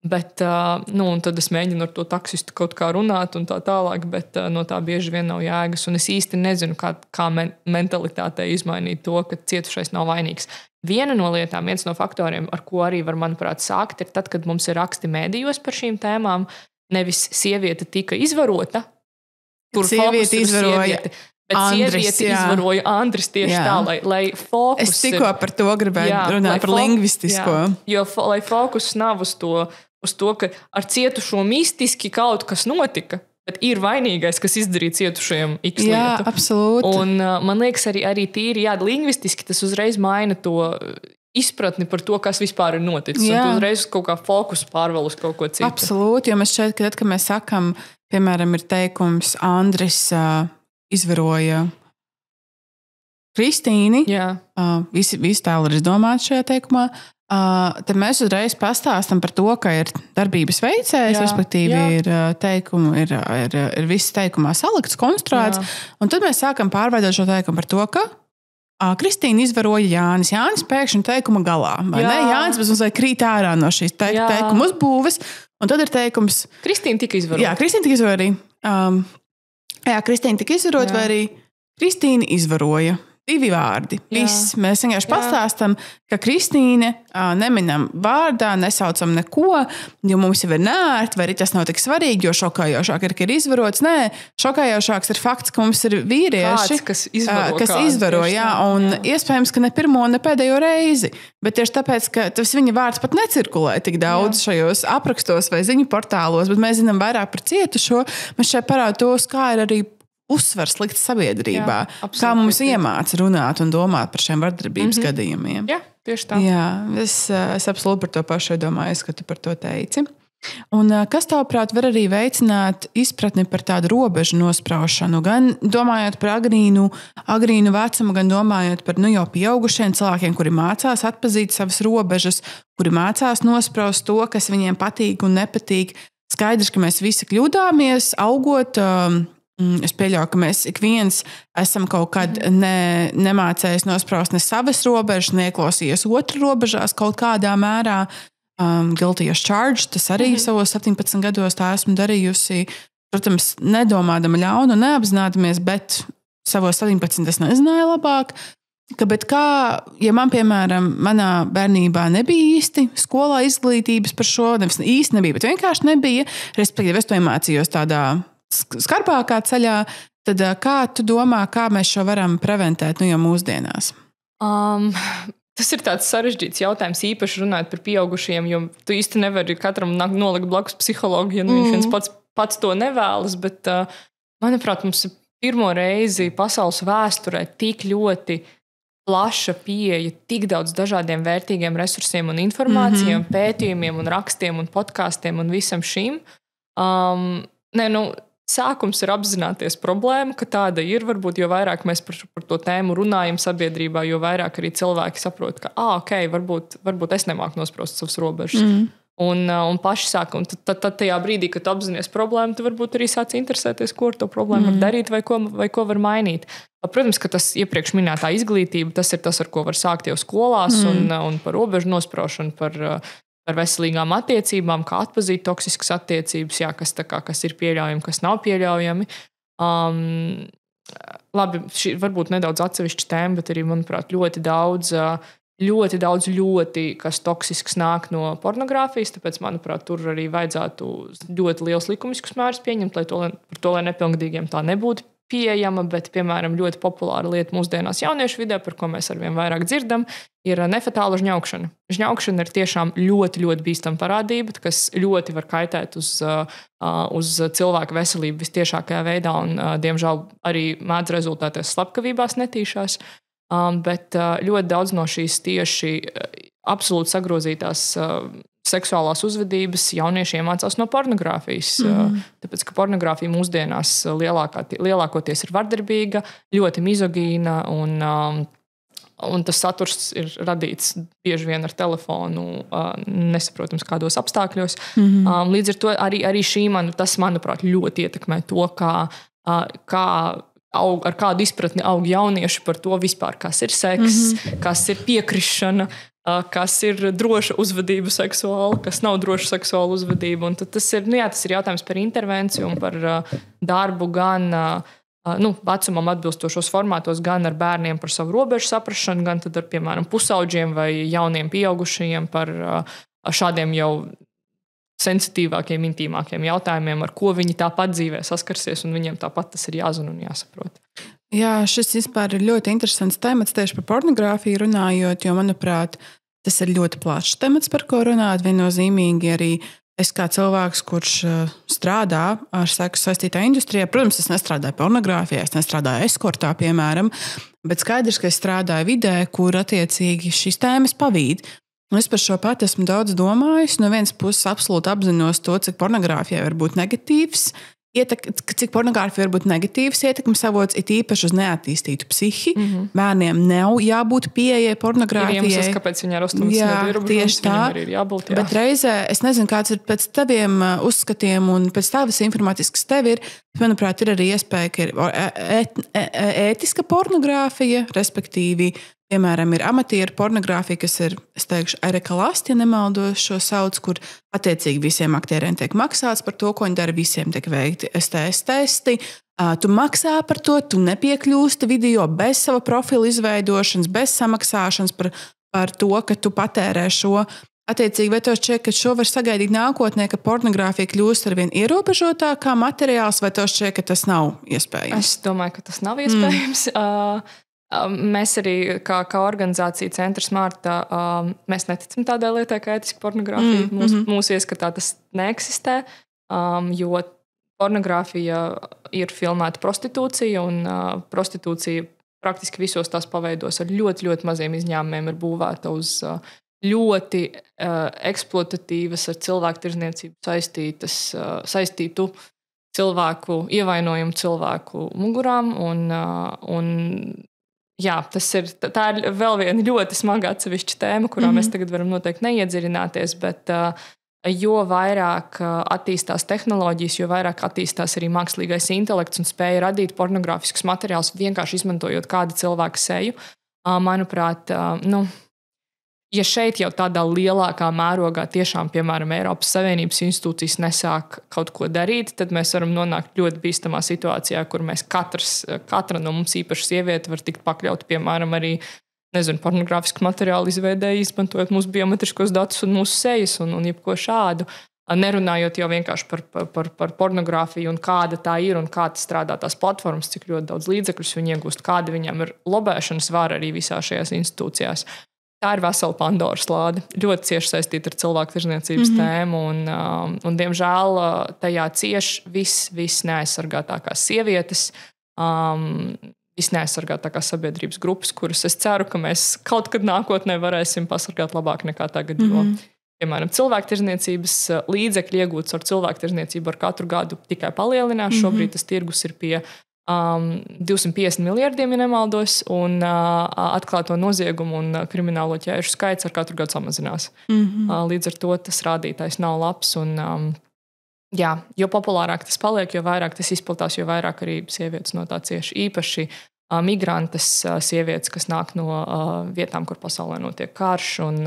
Bet, un tad es mēģinu ar to taksistu kaut kā runāt un tā tālāk, bet no tā bieži vien nav jēgas. Un es īsti nezinu, kā mentalitātei izmainīt to, ka cietušais nav vainīgs. Viena no lietām, viens no faktoriem, ar ko arī var, manuprāt, sākt, ir tad, kad mums ir raksti mēdījos par šīm tēmām, nevis sieviete tika izvarota, kur sieviete izvaroja izvaroja Andris tieši tā, lai fokus... Es tikko par to gribēju runāt, par lingvistisko. Jo lai fokus nav uz to, ka ar cietušo mistiski kaut kas notika, bet ir vainīgais, kas izdarīja cietušajam X lietu. Jā, absolūti. Un man liekas, arī tīri, lingvistiski tas uzreiz maina to izpratni par to, kas vispār ir noticis. Un tu uzreiz kaut kā fokus pārvēl uz kaut ko citu. Absolūti, jo mēs šeit, kad mēs sakam, piemēram, ir teikums, Andris izvaroja Kristīni, visi tēli ir izdomāti šajā teikumā, tad mēs uzreiz pastāstam par to, ka ir darbības veicējs, respektīvi ir teikumi, ir viss teikumā salikts, konstruēts, un tad mēs sākam pārveidot šo teikumu par to, ka Kristīna izvaroja Jānis. Jānis pēkšņi teikuma galā. Vai ne? Jānis mazliet krīt ārā no šīs teikuma uzbūves, un tad ir teikums... Kristīna tika izvarota. Jā, Kristīna tika izvarota. Kristīna tika izvarota, vai arī Kristīna izvaroja. 2 vārdi. Viss. Mēs vienkārši pastāstam, ka Kristīne neminam vārdā, nesaucam neko, jo mums jau ir nērti, vai arī tas nav tik svarīgi, jo šokējošāk ir, ka ir izvarots. Nē, šokējošāks ir fakts, ka mums ir vīrieši, kas izvaro, un iespējams, ka ne pirmo, ne pēdējo reizi. Bet tieši tāpēc, ka tas viņa vārds pat necirkulē tik daudz šajos aprakstos vai ziņu portālos, bet mēs zinām vairāk par cietušo, mēs šeit parāda tos, kā ir arī uzsvars likts sabiedrībā, kā mums iemāca runāt un domāt par šiem vardarbības gadījumiem. Jā, tieši tā. Jā, es absolūti par to pašu domāju, ka tu par to teici. Un kas tavuprāt var arī veicināt izpratni par tādu robežu nospraušanu, gan domājot par agrīnu vecumu, gan domājot par jau pieaugušiem cilvēkiem, kuri mācās atpazīt savas robežas, kuri mācās nospraust to, kas viņiem patīk un nepatīk. Skaidrs, ka mēs visi kļūdāmies, augot. Es pieļauju, ka mēs ik viens esam kaut kad nemācējis nospraust ne savas robežas, neklausījies otru robežās kaut kādā mērā. Guilty as charged, tas arī savos 17 gados tā esmu darījusi. Protams, nedomādama ļaunu, neapzinādamies, bet savos 17 es nezināju labāk. Bet ja man, piemēram, manā bērnībā nebija īsti skolā izglītības par šo, nevis īsti nebija, bet vienkārši nebija, respektīvi es to iemācījos tādā skarbākā ceļā, tad kā tu domā, kā mēs šo varam preventēt jau mūsdienās? Tas ir tāds sarežģīts jautājums, īpaši runājot par pieaugušiem, jo tu īsti nevari katram nolikt blakus psihologu, ja viņš viens pats to nevēlas, bet, manuprāt, mums ir pirmo reizi pasaules vēsturē tik ļoti plaša pieeja tik daudz dažādiem vērtīgiem resursiem un informācijām, pētījumiem un rakstiem un podkāstiem un visam šim. Sākums ir apzināties problēmu, ka tāda ir. Varbūt, jo vairāk mēs par to tēmu runājam sabiedrībā, jo vairāk arī cilvēki saprot, ka varbūt es nemāku nospraust savas robežas. Un paši sāk. Un tad tajā brīdī, kad tu apzinies problēmu, tu varbūt arī sāc interesēties, ko ar to problēmu var darīt vai ko var mainīt. Protams, ka tas iepriekš minētā izglītība, tas ir tas, ar ko var sākt jau skolās un par robežu nospraušanu, par veselīgām attiecībām, kā atpazīt toksiskas attiecības, kas ir pieļaujami, kas nav pieļaujami. Labi, šī varbūt nedaudz atsevišķa tēma, bet arī, manuprāt, ļoti daudz, kas toksisks nāk no pornogrāfijas, tāpēc, manuprāt, tur arī vajadzētu ļoti liels likumiskus mērus pieņemt, lai nepilngadīgiem tā nebūtu pieejama, bet, piemēram, ļoti populāra lieta mūsdienās jauniešu vidē, par ko mēs arvien vairāk dzirdam, ir nefatāla žņaukšana. Žņaukšana ir tiešām ļoti, ļoti bīstama parādība, kas ļoti var kaitēt uz cilvēka veselību vistiešākajā veidā un, diemžēl, arī mēdz rezultēties slepkavībās netīšās. Bet ļoti daudz no šīs tieši absolūti sagrozītās seksuālās uzvedības jaunieši iemācās no pornogrāfijas. Tāpēc, ka pornogrāfija mūsdienās lielākoties ir vardarbīga, ļoti mizogīna un tas saturs ir radīts bieži vien ar telefonu, nesaprotams kādos apstākļos. Līdz ar to arī tas, manuprāt, ļoti ietekmē to, ar kādu izpratni aug jaunieši par to vispār, kas ir seks, kas ir piekrišana, kas ir droša uzvedība seksuāla, kas nav droša seksuāla uzvedība. Un tas ir jautājums par intervenciju un par darbu gan vecumam atbilstošos formātos, gan ar bērniem par savu robežu saprašanu, gan tad ar, piemēram, pusauģiem vai jauniem pieaugušajiem par šādiem jau sensitīvākiem, intīmākiem jautājumiem, ar ko viņi tāpat dzīvē saskarsies, un viņiem tāpat tas ir jāzina un jāsaprot. Jā, šis vispār ir ļoti interesants temats tieši par pornogrāfiju runājot, jo, manuprāt, tas ir ļoti plašs temats, par ko runāt. Viennozīmīgi arī es kā cilvēks, kurš strādā ar seksu saistītā industrijā, protams, es nestrādāju pornogrāfijā, es nestrādāju eskortā, piemēram, bet skaidrs, ka es strādāju vidē, kur attiecīgi šīs tēmas pavīd. Un es par šo pat esmu daudz domājis. No vienas puses absolūti apzinos to, cik pornogrāfijai var būt negatīvs cik pornogrāfija var būt negatīvs ietekmes avots, it īpaši uz neattīstītu psihi. Bērniem nav jābūt pieejai pornogrāfijai. Ir iemesls, kāpēc viņi ar 18 gadu tieši tā. Arī ir jābūt. Jā. Bet reizē, es nezinu, kāds ir pēc taviem uzskatiem un pēc tavas informācijas, kas tev ir, manuprāt, ir arī iespēja, ka ir ētiska pornogrāfija, respektīvi, piemēram, ir amatieru pornogrāfija, kas ir, es teikšu, arekalāsti, ja nemaldos šo sauc, kur attiecīgi visiem aktieriem tiek maksāts par to, ko viņi dara, visiem tiek veikti STS testi. Tu maksā par to, tu nepiekļūsti video bez sava profila izveidošanas, bez samaksāšanas par to, ka tu patērē šo. Attiecīgi, vai tev šķiet, ka šo var sagaidīt nākotnē, ka pornogrāfija kļūst arvien ierobežotākā materiāls, vai tev šķiet, ka tas nav iespējams? Es domāju, ka tas nav iespējams. Mēs arī, kā organizācija Centrs Marta, mēs neticam tādai lietai, kā ētiska pornogrāfija. Mūsu ieskatā tas neeksistē, jo pornogrāfija ir filmēta prostitūcija, un prostitūcija praktiski visos tās paveidos ar ļoti, ļoti maziem izņēmumiem ir būvēta uz ļoti eksploatatīvas, ar cilvēku tirdzniecību saistītu cilvēku, ievainojumu cilvēku mugurām, un jā, tā ir vēl viena ļoti smaga atsevišķa tēma, kurā mēs tagad varam noteikti neiedziļināties, bet jo vairāk attīstās tehnoloģijas, jo vairāk attīstās arī mākslīgais intelekts un spēja radīt pornogrāfiskus materiālus, vienkārši izmantojot kādu cilvēku seju. Manuprāt, ja šeit jau tādā lielākā mērogā tiešām, piemēram, Eiropas Savienības institūcijas nesāk kaut ko darīt, tad mēs varam nonākt ļoti bīstamā situācijā, kur mēs katra no mums īpaši sieviete var tikt pakļaut, piemēram, arī, pornogrāfisku materiālu izveidēji, izmantojot mūsu biometriskos datus un mūsu sejas un jebko šādu. Nerunājot jau vienkārši par pornogrāfiju un kāda tā ir un kā tas strādā tās platformas, cik ļoti daudz līdzekļus viņi iegūst, kāda viņam ir lobēšanas vara arī visā šajās institūcijās. Tā ir vesela Pandoras lāde, ļoti cieši saistīta ar cilvēku tirdzniecības tēmu, un diemžēl tajā cieši viss neaizsargātākās sievietes, viss neaizsargātākās sabiedrības grupas, kuras es ceru, ka mēs kaut kad nākotnē varēsim pasargāt labāk nekā tagad, jo, piemēram, cilvēku tirdzniecības līdzekļi iegūts ar cilvēku tirdzniecību ar katru gadu tikai palielinās. Šobrīd tas tirgus ir pie 250 miljardiem, ja nemaldos, un atklāto noziegumu un kriminālo ķēžu skaits ar katru gadu samazinās. Līdz ar to tas rādītājs nav labs. Un, jo populārāk tas paliek, jo vairāk tas izplatās, jo vairāk arī sievietes no tā cieši. Īpaši migrantes sievietes, kas nāk no vietām, kur pasaulē notiek karš. Un,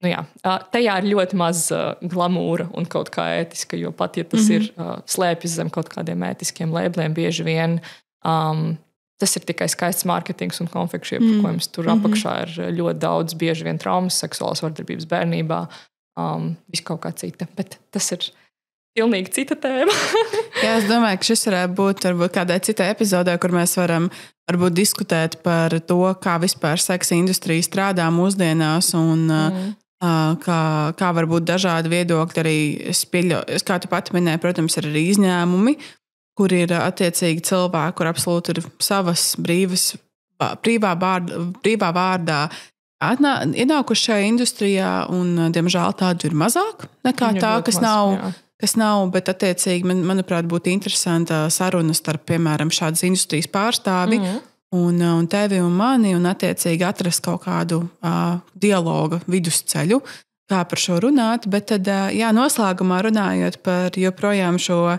tajā ir ļoti maz glamūra un kaut kā ētiska, jo pat, ja tas ir slēpjas zem kaut kādiem ētiskiem lēbliem, bieži vien tas ir tikai skaists mārketings un konfekšu iepakojums. Tur apakšā ir ļoti daudz, bieži vien traumas, seksuālas vardarbības bērnībā, viss kaut kā cita. Bet tas ir pilnīgi cita tēma. Jā, es domāju, ka šis varētu būt varbūt kādai citai epizodē, kur mēs varam varbūt diskutēt par to, kā vispār seksa industrija strādā mūsdienās un kā var būt dažādi viedokļi. Arī, kā tu pati minēji, protams, ir arī izņēmumi, kur ir attiecīgi cilvēki, kur absolūti ir savas brīvā vārdā ienākuši šajā industrijā, un, diemžēl, tādu ir mazāk nekā tā, kas nav, bet, attiecīgi, manuprāt, būtu interesanta saruna starp, piemēram, šādas industrijas pārstāvi un tevi un mani, un, attiecīgi, atrast kaut kādu dialoga vidusceļu, kā par šo runāt. Bet tad, noslēgumā runājot par joprojām šo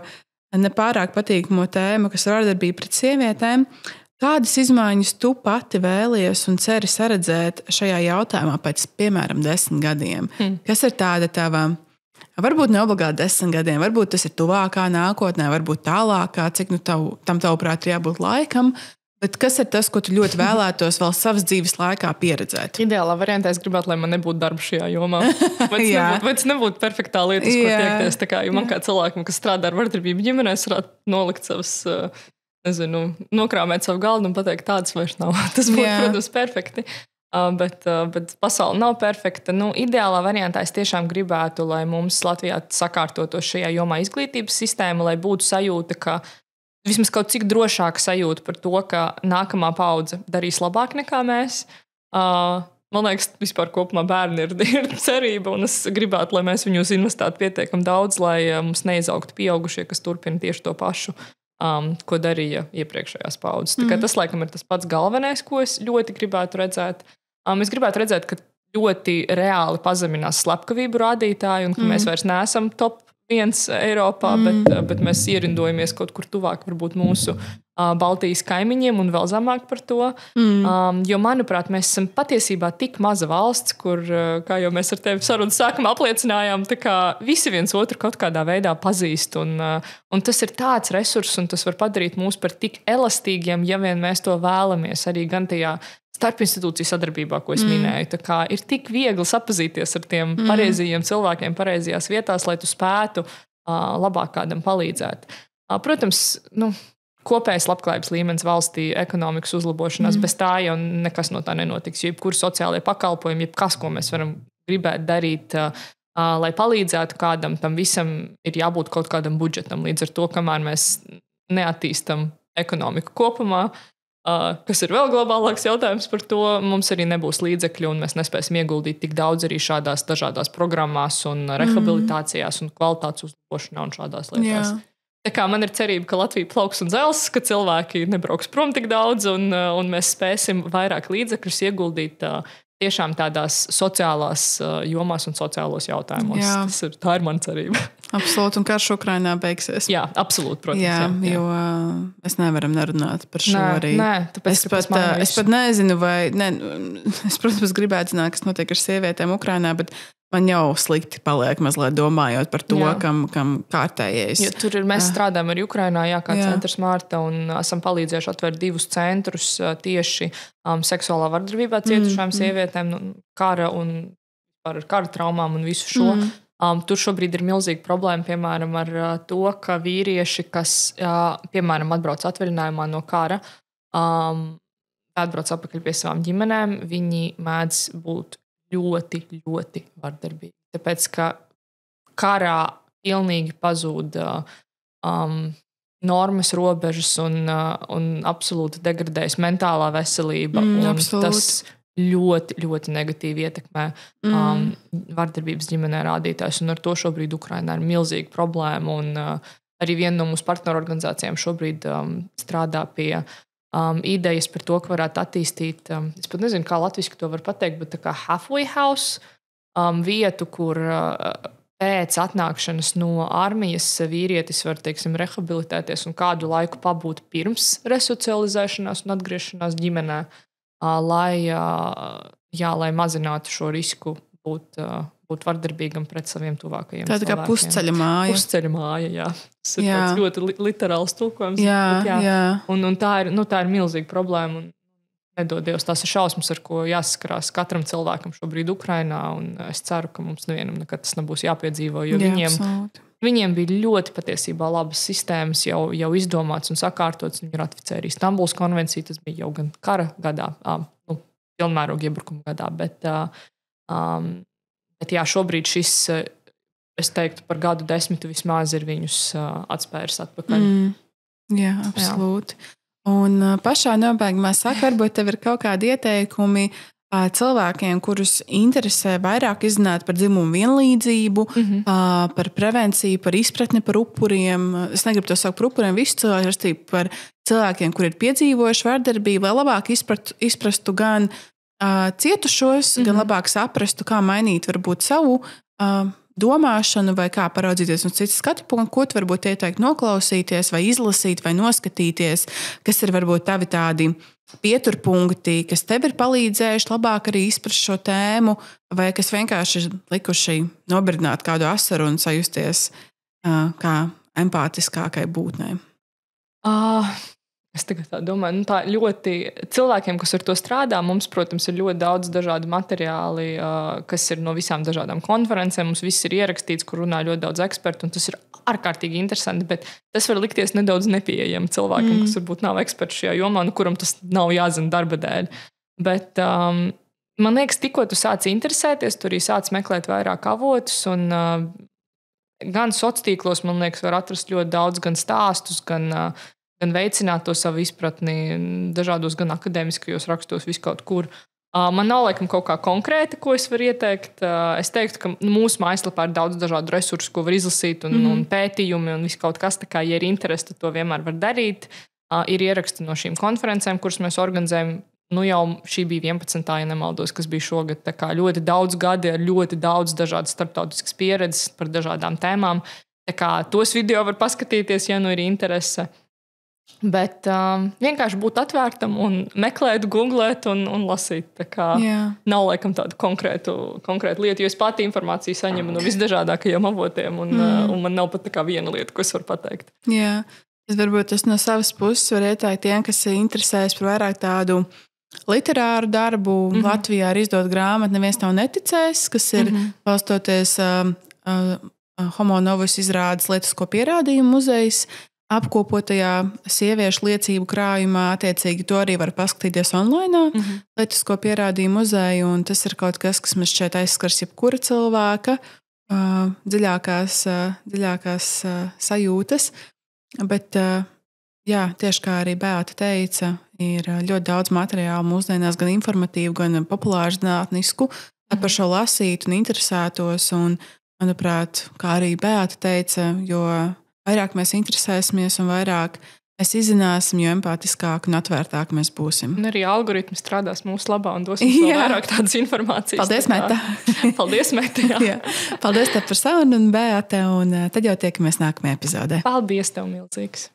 nepārāk patīkamo tēmu, kas ir vardarbība pret sievietēm, kādas izmaiņas tu pati vēlies un ceri saredzēt šajā jautājumā pēc, piemēram, 10 gadiem? Kas ir tāda tava, varbūt ne obligāti 10 gadiem, varbūt tas ir tuvākā nākotnē, varbūt tālākā, cik tam tavuprāt ir jābūt laikam, bet kas ir tas, ko tu ļoti vēlētos vēl savas dzīves laikā pieredzēt? Ideālā variantā es gribētu, lai man nebūtu darba šajā jomā. Vai tas nebūtu perfektā lieta, ko tiekties. Tā kā, jo man kā cilvēkam, kas strādā ar vardarbību ģimenēs, varētu nolikt savas, nokrāmēt savu galdu un pateikt, tādas vairs nav. Tas būtu, protams, perfekti. Bet pasaule nav perfekta. Ideālā variantā es tiešām gribētu, lai mums Latvijā sakārtotos šajā jomā izglītības sistēma, lai būtu sajūta, ka vismaz kaut cik drošāka sajūta par to, ka nākamā paudze darīs labāk nekā mēs. man liekas, vispār kopumā bērni ir cerība, un es gribētu, lai mēs viņus investētu pietiekami daudz, lai mums neizaugtu pieaugušie, kas turpina tieši to pašu, ko darīja iepriekšējās paudzes. Tā kā tas, laikam, ir tas pats galvenais, ko es ļoti gribētu redzēt. Es gribētu redzēt, ka ļoti reāli pazeminās slepkavību rādītāji, un ka mēs vairs neesam top 1 Eiropā, bet mēs ierindojamies kaut kur tuvāk varbūt mūsu Baltijas kaimiņiem un vēl zemāk par to. Jo, manuprāt, mēs esam patiesībā tik maza valsts, kur, kā jau mēs ar tevi sarunas sākumā apliecinājām, tā kā visi viens otru kaut kādā veidā pazīst. Un tas ir tāds resurss, un tas var padarīt mūs par tik elastīgiem, ja vien mēs to vēlamies arī gan tajā starpinstitūciju sadarbībā, ko es minēju. Tā kā ir tik viegli sapazīties ar tiem pareizajiem cilvēkiem pareizajās vietās, lai tu spētu labāk kādam palīdzēt. Protams, kopējais labklājības līmenis valstī, ekonomikas uzlabošanās, bez tā jau nekas no tā nenotiks. Jebkur sociālajie pakalpojumi, jebkas, ko mēs varam gribēt darīt, lai palīdzētu kādam, tam visam ir jābūt kaut kādam budžetam. Līdz ar to, kamēr mēs neattīstam ekonomiku kopumā, kas ir vēl globālāks jautājums par to, mums arī nebūs līdzekļu un mēs nespēsim ieguldīt tik daudz arī šādās dažādās programmās un rehabilitācijās un kvalitātes uzlabošanā un šādās lietās. Jā. Tā kā man ir cerība, ka Latvija plauks un dzels, ka cilvēki nebrauks prom tik daudz un mēs spēsim vairāk līdzekļus ieguldīt tiešām tādās sociālās jomās un sociālos jautājumos. Tā ir mana cerība. Absolūti, un karš Ukrainā beigsies. Jā, absolūti, protams. Jā. Jo mēs nevaram nerunāt par šo arī. Tāpēc, es pat nezinu, vai... Es, protams, gribētu zināt, kas notiek ar sievietēm Ukrainā, bet man jau slikti paliek mazliet domājot par to, kam kārtējais. Jo tur mēs strādājam arī Ukrainā, kā centrs Marta, un esam palīdzējuši atvērt 2 centrus tieši seksuālā vardarbībā cietušām sievietēm, kara un ar kara traumām un visu šo. Tur šobrīd ir milzīga problēma, piemēram, ar to, ka vīrieši, kas, piemēram, atbrauc atvaļinājumā no kara, atbrauc atpakaļ pie savām ģimenēm, viņi mēdz būt ļoti, ļoti vardarbīgi. Tāpēc, ka karā pilnīgi pazūd normas, robežas un absolūti degradējas mentālā veselība. Tas ļoti, ļoti negatīvi ietekmē vardarbības ģimenē rādītājs. Un ar to šobrīd Ukrainā ir milzīga problēma. Un arī viena no mūsu partnerorganizācijām šobrīd strādā pie idejas par to, ka varētu attīstīt, es pat nezinu, kā latviski to var pateikt, bet tā kā halfway house vietu, kur pēc atnākšanas no armijas vīrietis var, teiksim, rehabilitēties un kādu laiku pabūt pirms resocializēšanās un atgriešanās ģimenē, lai mazinātu šo risku būt vardarbīgam pret saviem tuvākajiem cilvēkiem. Tā kā pusceļa māja. Pusceļa māja, jā. Tas ir tāds ļoti literāls tulkojums. Jā. Un tā ir milzīga problēma. Un nedod Dievs, tās ir šausmas, ar ko jāsaskarās katram cilvēkam šobrīd Ukrainā. Un es ceru, ka mums nevienam nekad tas nebūs jāpiedzīvo, jo viņiem bija ļoti patiesībā labas sistēmas jau izdomāts un sakārtots. Viņi ratificēja arī Stambulas konvenciju, tas bija jau gan kara gadā, pilnmēroga iebrukuma gadā, bet jā, šobrīd šis, es teiktu, par gadu 10 vismaz ir viņus atspēris atpakaļ. Jā, absolūti. Un pašā nobeigumā saka, varbūt tev ir kaut kādi ieteikumi cilvēkiem, kurus interesē vairāk izzināt par dzimumu vienlīdzību, par prevenciju, par izpratni par upuriem. Es negribu to saukt par upuriem, visu cilvēku rastību par cilvēkiem, kuri ir piedzīvojuši vardarbību, lai labāk izprastu gan cietušos, gan labāk saprastu, kā mainīt varbūt savu domāšanu vai kā paraudzīties uz citu skatu punktu, ko tu varbūt ieteikt noklausīties vai izlasīt vai noskatīties, kas ir varbūt tavi tādi pieturpunkti, kas tev ir palīdzējuši labāk arī izprast šo tēmu, vai kas vienkārši ir likuši nobirdināt kādu asaru un sajusties kā empātiskākai būtnei? Es tagad tā domāju, tā ļoti cilvēkiem, kas ar to strādā, mums, protams, ir ļoti daudz dažādu materiāli, kas ir no visām dažādām konferencēm. Mums viss ir ierakstīts, kur runā ļoti daudz ekspertu, un tas ir ārkārtīgi interesanti, bet tas var likties nedaudz nepieejami cilvēkiem, kas varbūt nav eksperti šajā jomā, kuram tas nav jāzina darba dēļ. Bet man liekas, tikko tu sāc interesēties, tu arī sāc meklēt vairāk avotus, un gan sociālos tīklos, man liekas, var atrast ļoti daudz gan stāstus, gan veicināt to savu izpratni dažādos gan akadēmiskajos rakstos, viskaut kur. Man nav laikam kaut kā konkrēta, ko es varu ieteikt. Es teiktu, ka mūsu mājaslapā ir daudz dažādu resursu, ko var izlasīt, un pētījumi, un viss kaut kas. Tā kā, ja ir interesi, tad to vienmēr var darīt. Ir ieraksti no šīm konferencēm, kuras mēs organizējam. Jau šī bija 11. ja nemaldos, kas bija šogad. Tā kā ļoti daudz gadi ar ļoti daudz dažādas starptautiskas pieredzes par dažādām tēmām. Tā kā tos video var paskatīties, ja nu ir interese. Bet vienkārši būt atvērtam un meklēt, googlēt un lasīt. Tā kā nav laikam tādu konkrētu lietu, jo es pati informāciju saņemu no visdažādākajiem avotiem un man nav pat tā kā viena lieta, ko es varu pateikt. Jā, varbūt es no savas puses varu ieteikt tiem, kas interesēs par vairāk tādu literāru darbu. Latvijā ir izdot grāmatu Neviens nav neticējis, kas ir balstoties Homo novus izrādes lietisko pierādījumu muzejs apkopotajā sieviešu liecību krājumā. Attiecīgi to arī var paskatīties online lietisko pierādījumu muzeju, un tas ir kaut kas, kas man šķiet aizskars jebkura cilvēka dziļākās sajūtas. Bet jā, tieši kā arī Beata teica, ir ļoti daudz materiālu mūsdienās, gan informatīvu, gan populāru zinātnisku, lai par šo lasītu un interesētos. Un, manuprāt, kā arī Beata teica, jo vairāk mēs interesēsimies un vairāk mēs izzināsim, jo empātiskāk un atvērtāk mēs būsim. Un arī algoritmi strādās mūsu labā un dos mums vairāk tādas informācijas. Paldies, Meta! Paldies, Meta! Jā. Paldies tev par sarunu un Beata, un tad jau tiekamies nākamajā epizodē. Paldies tev milzīgs!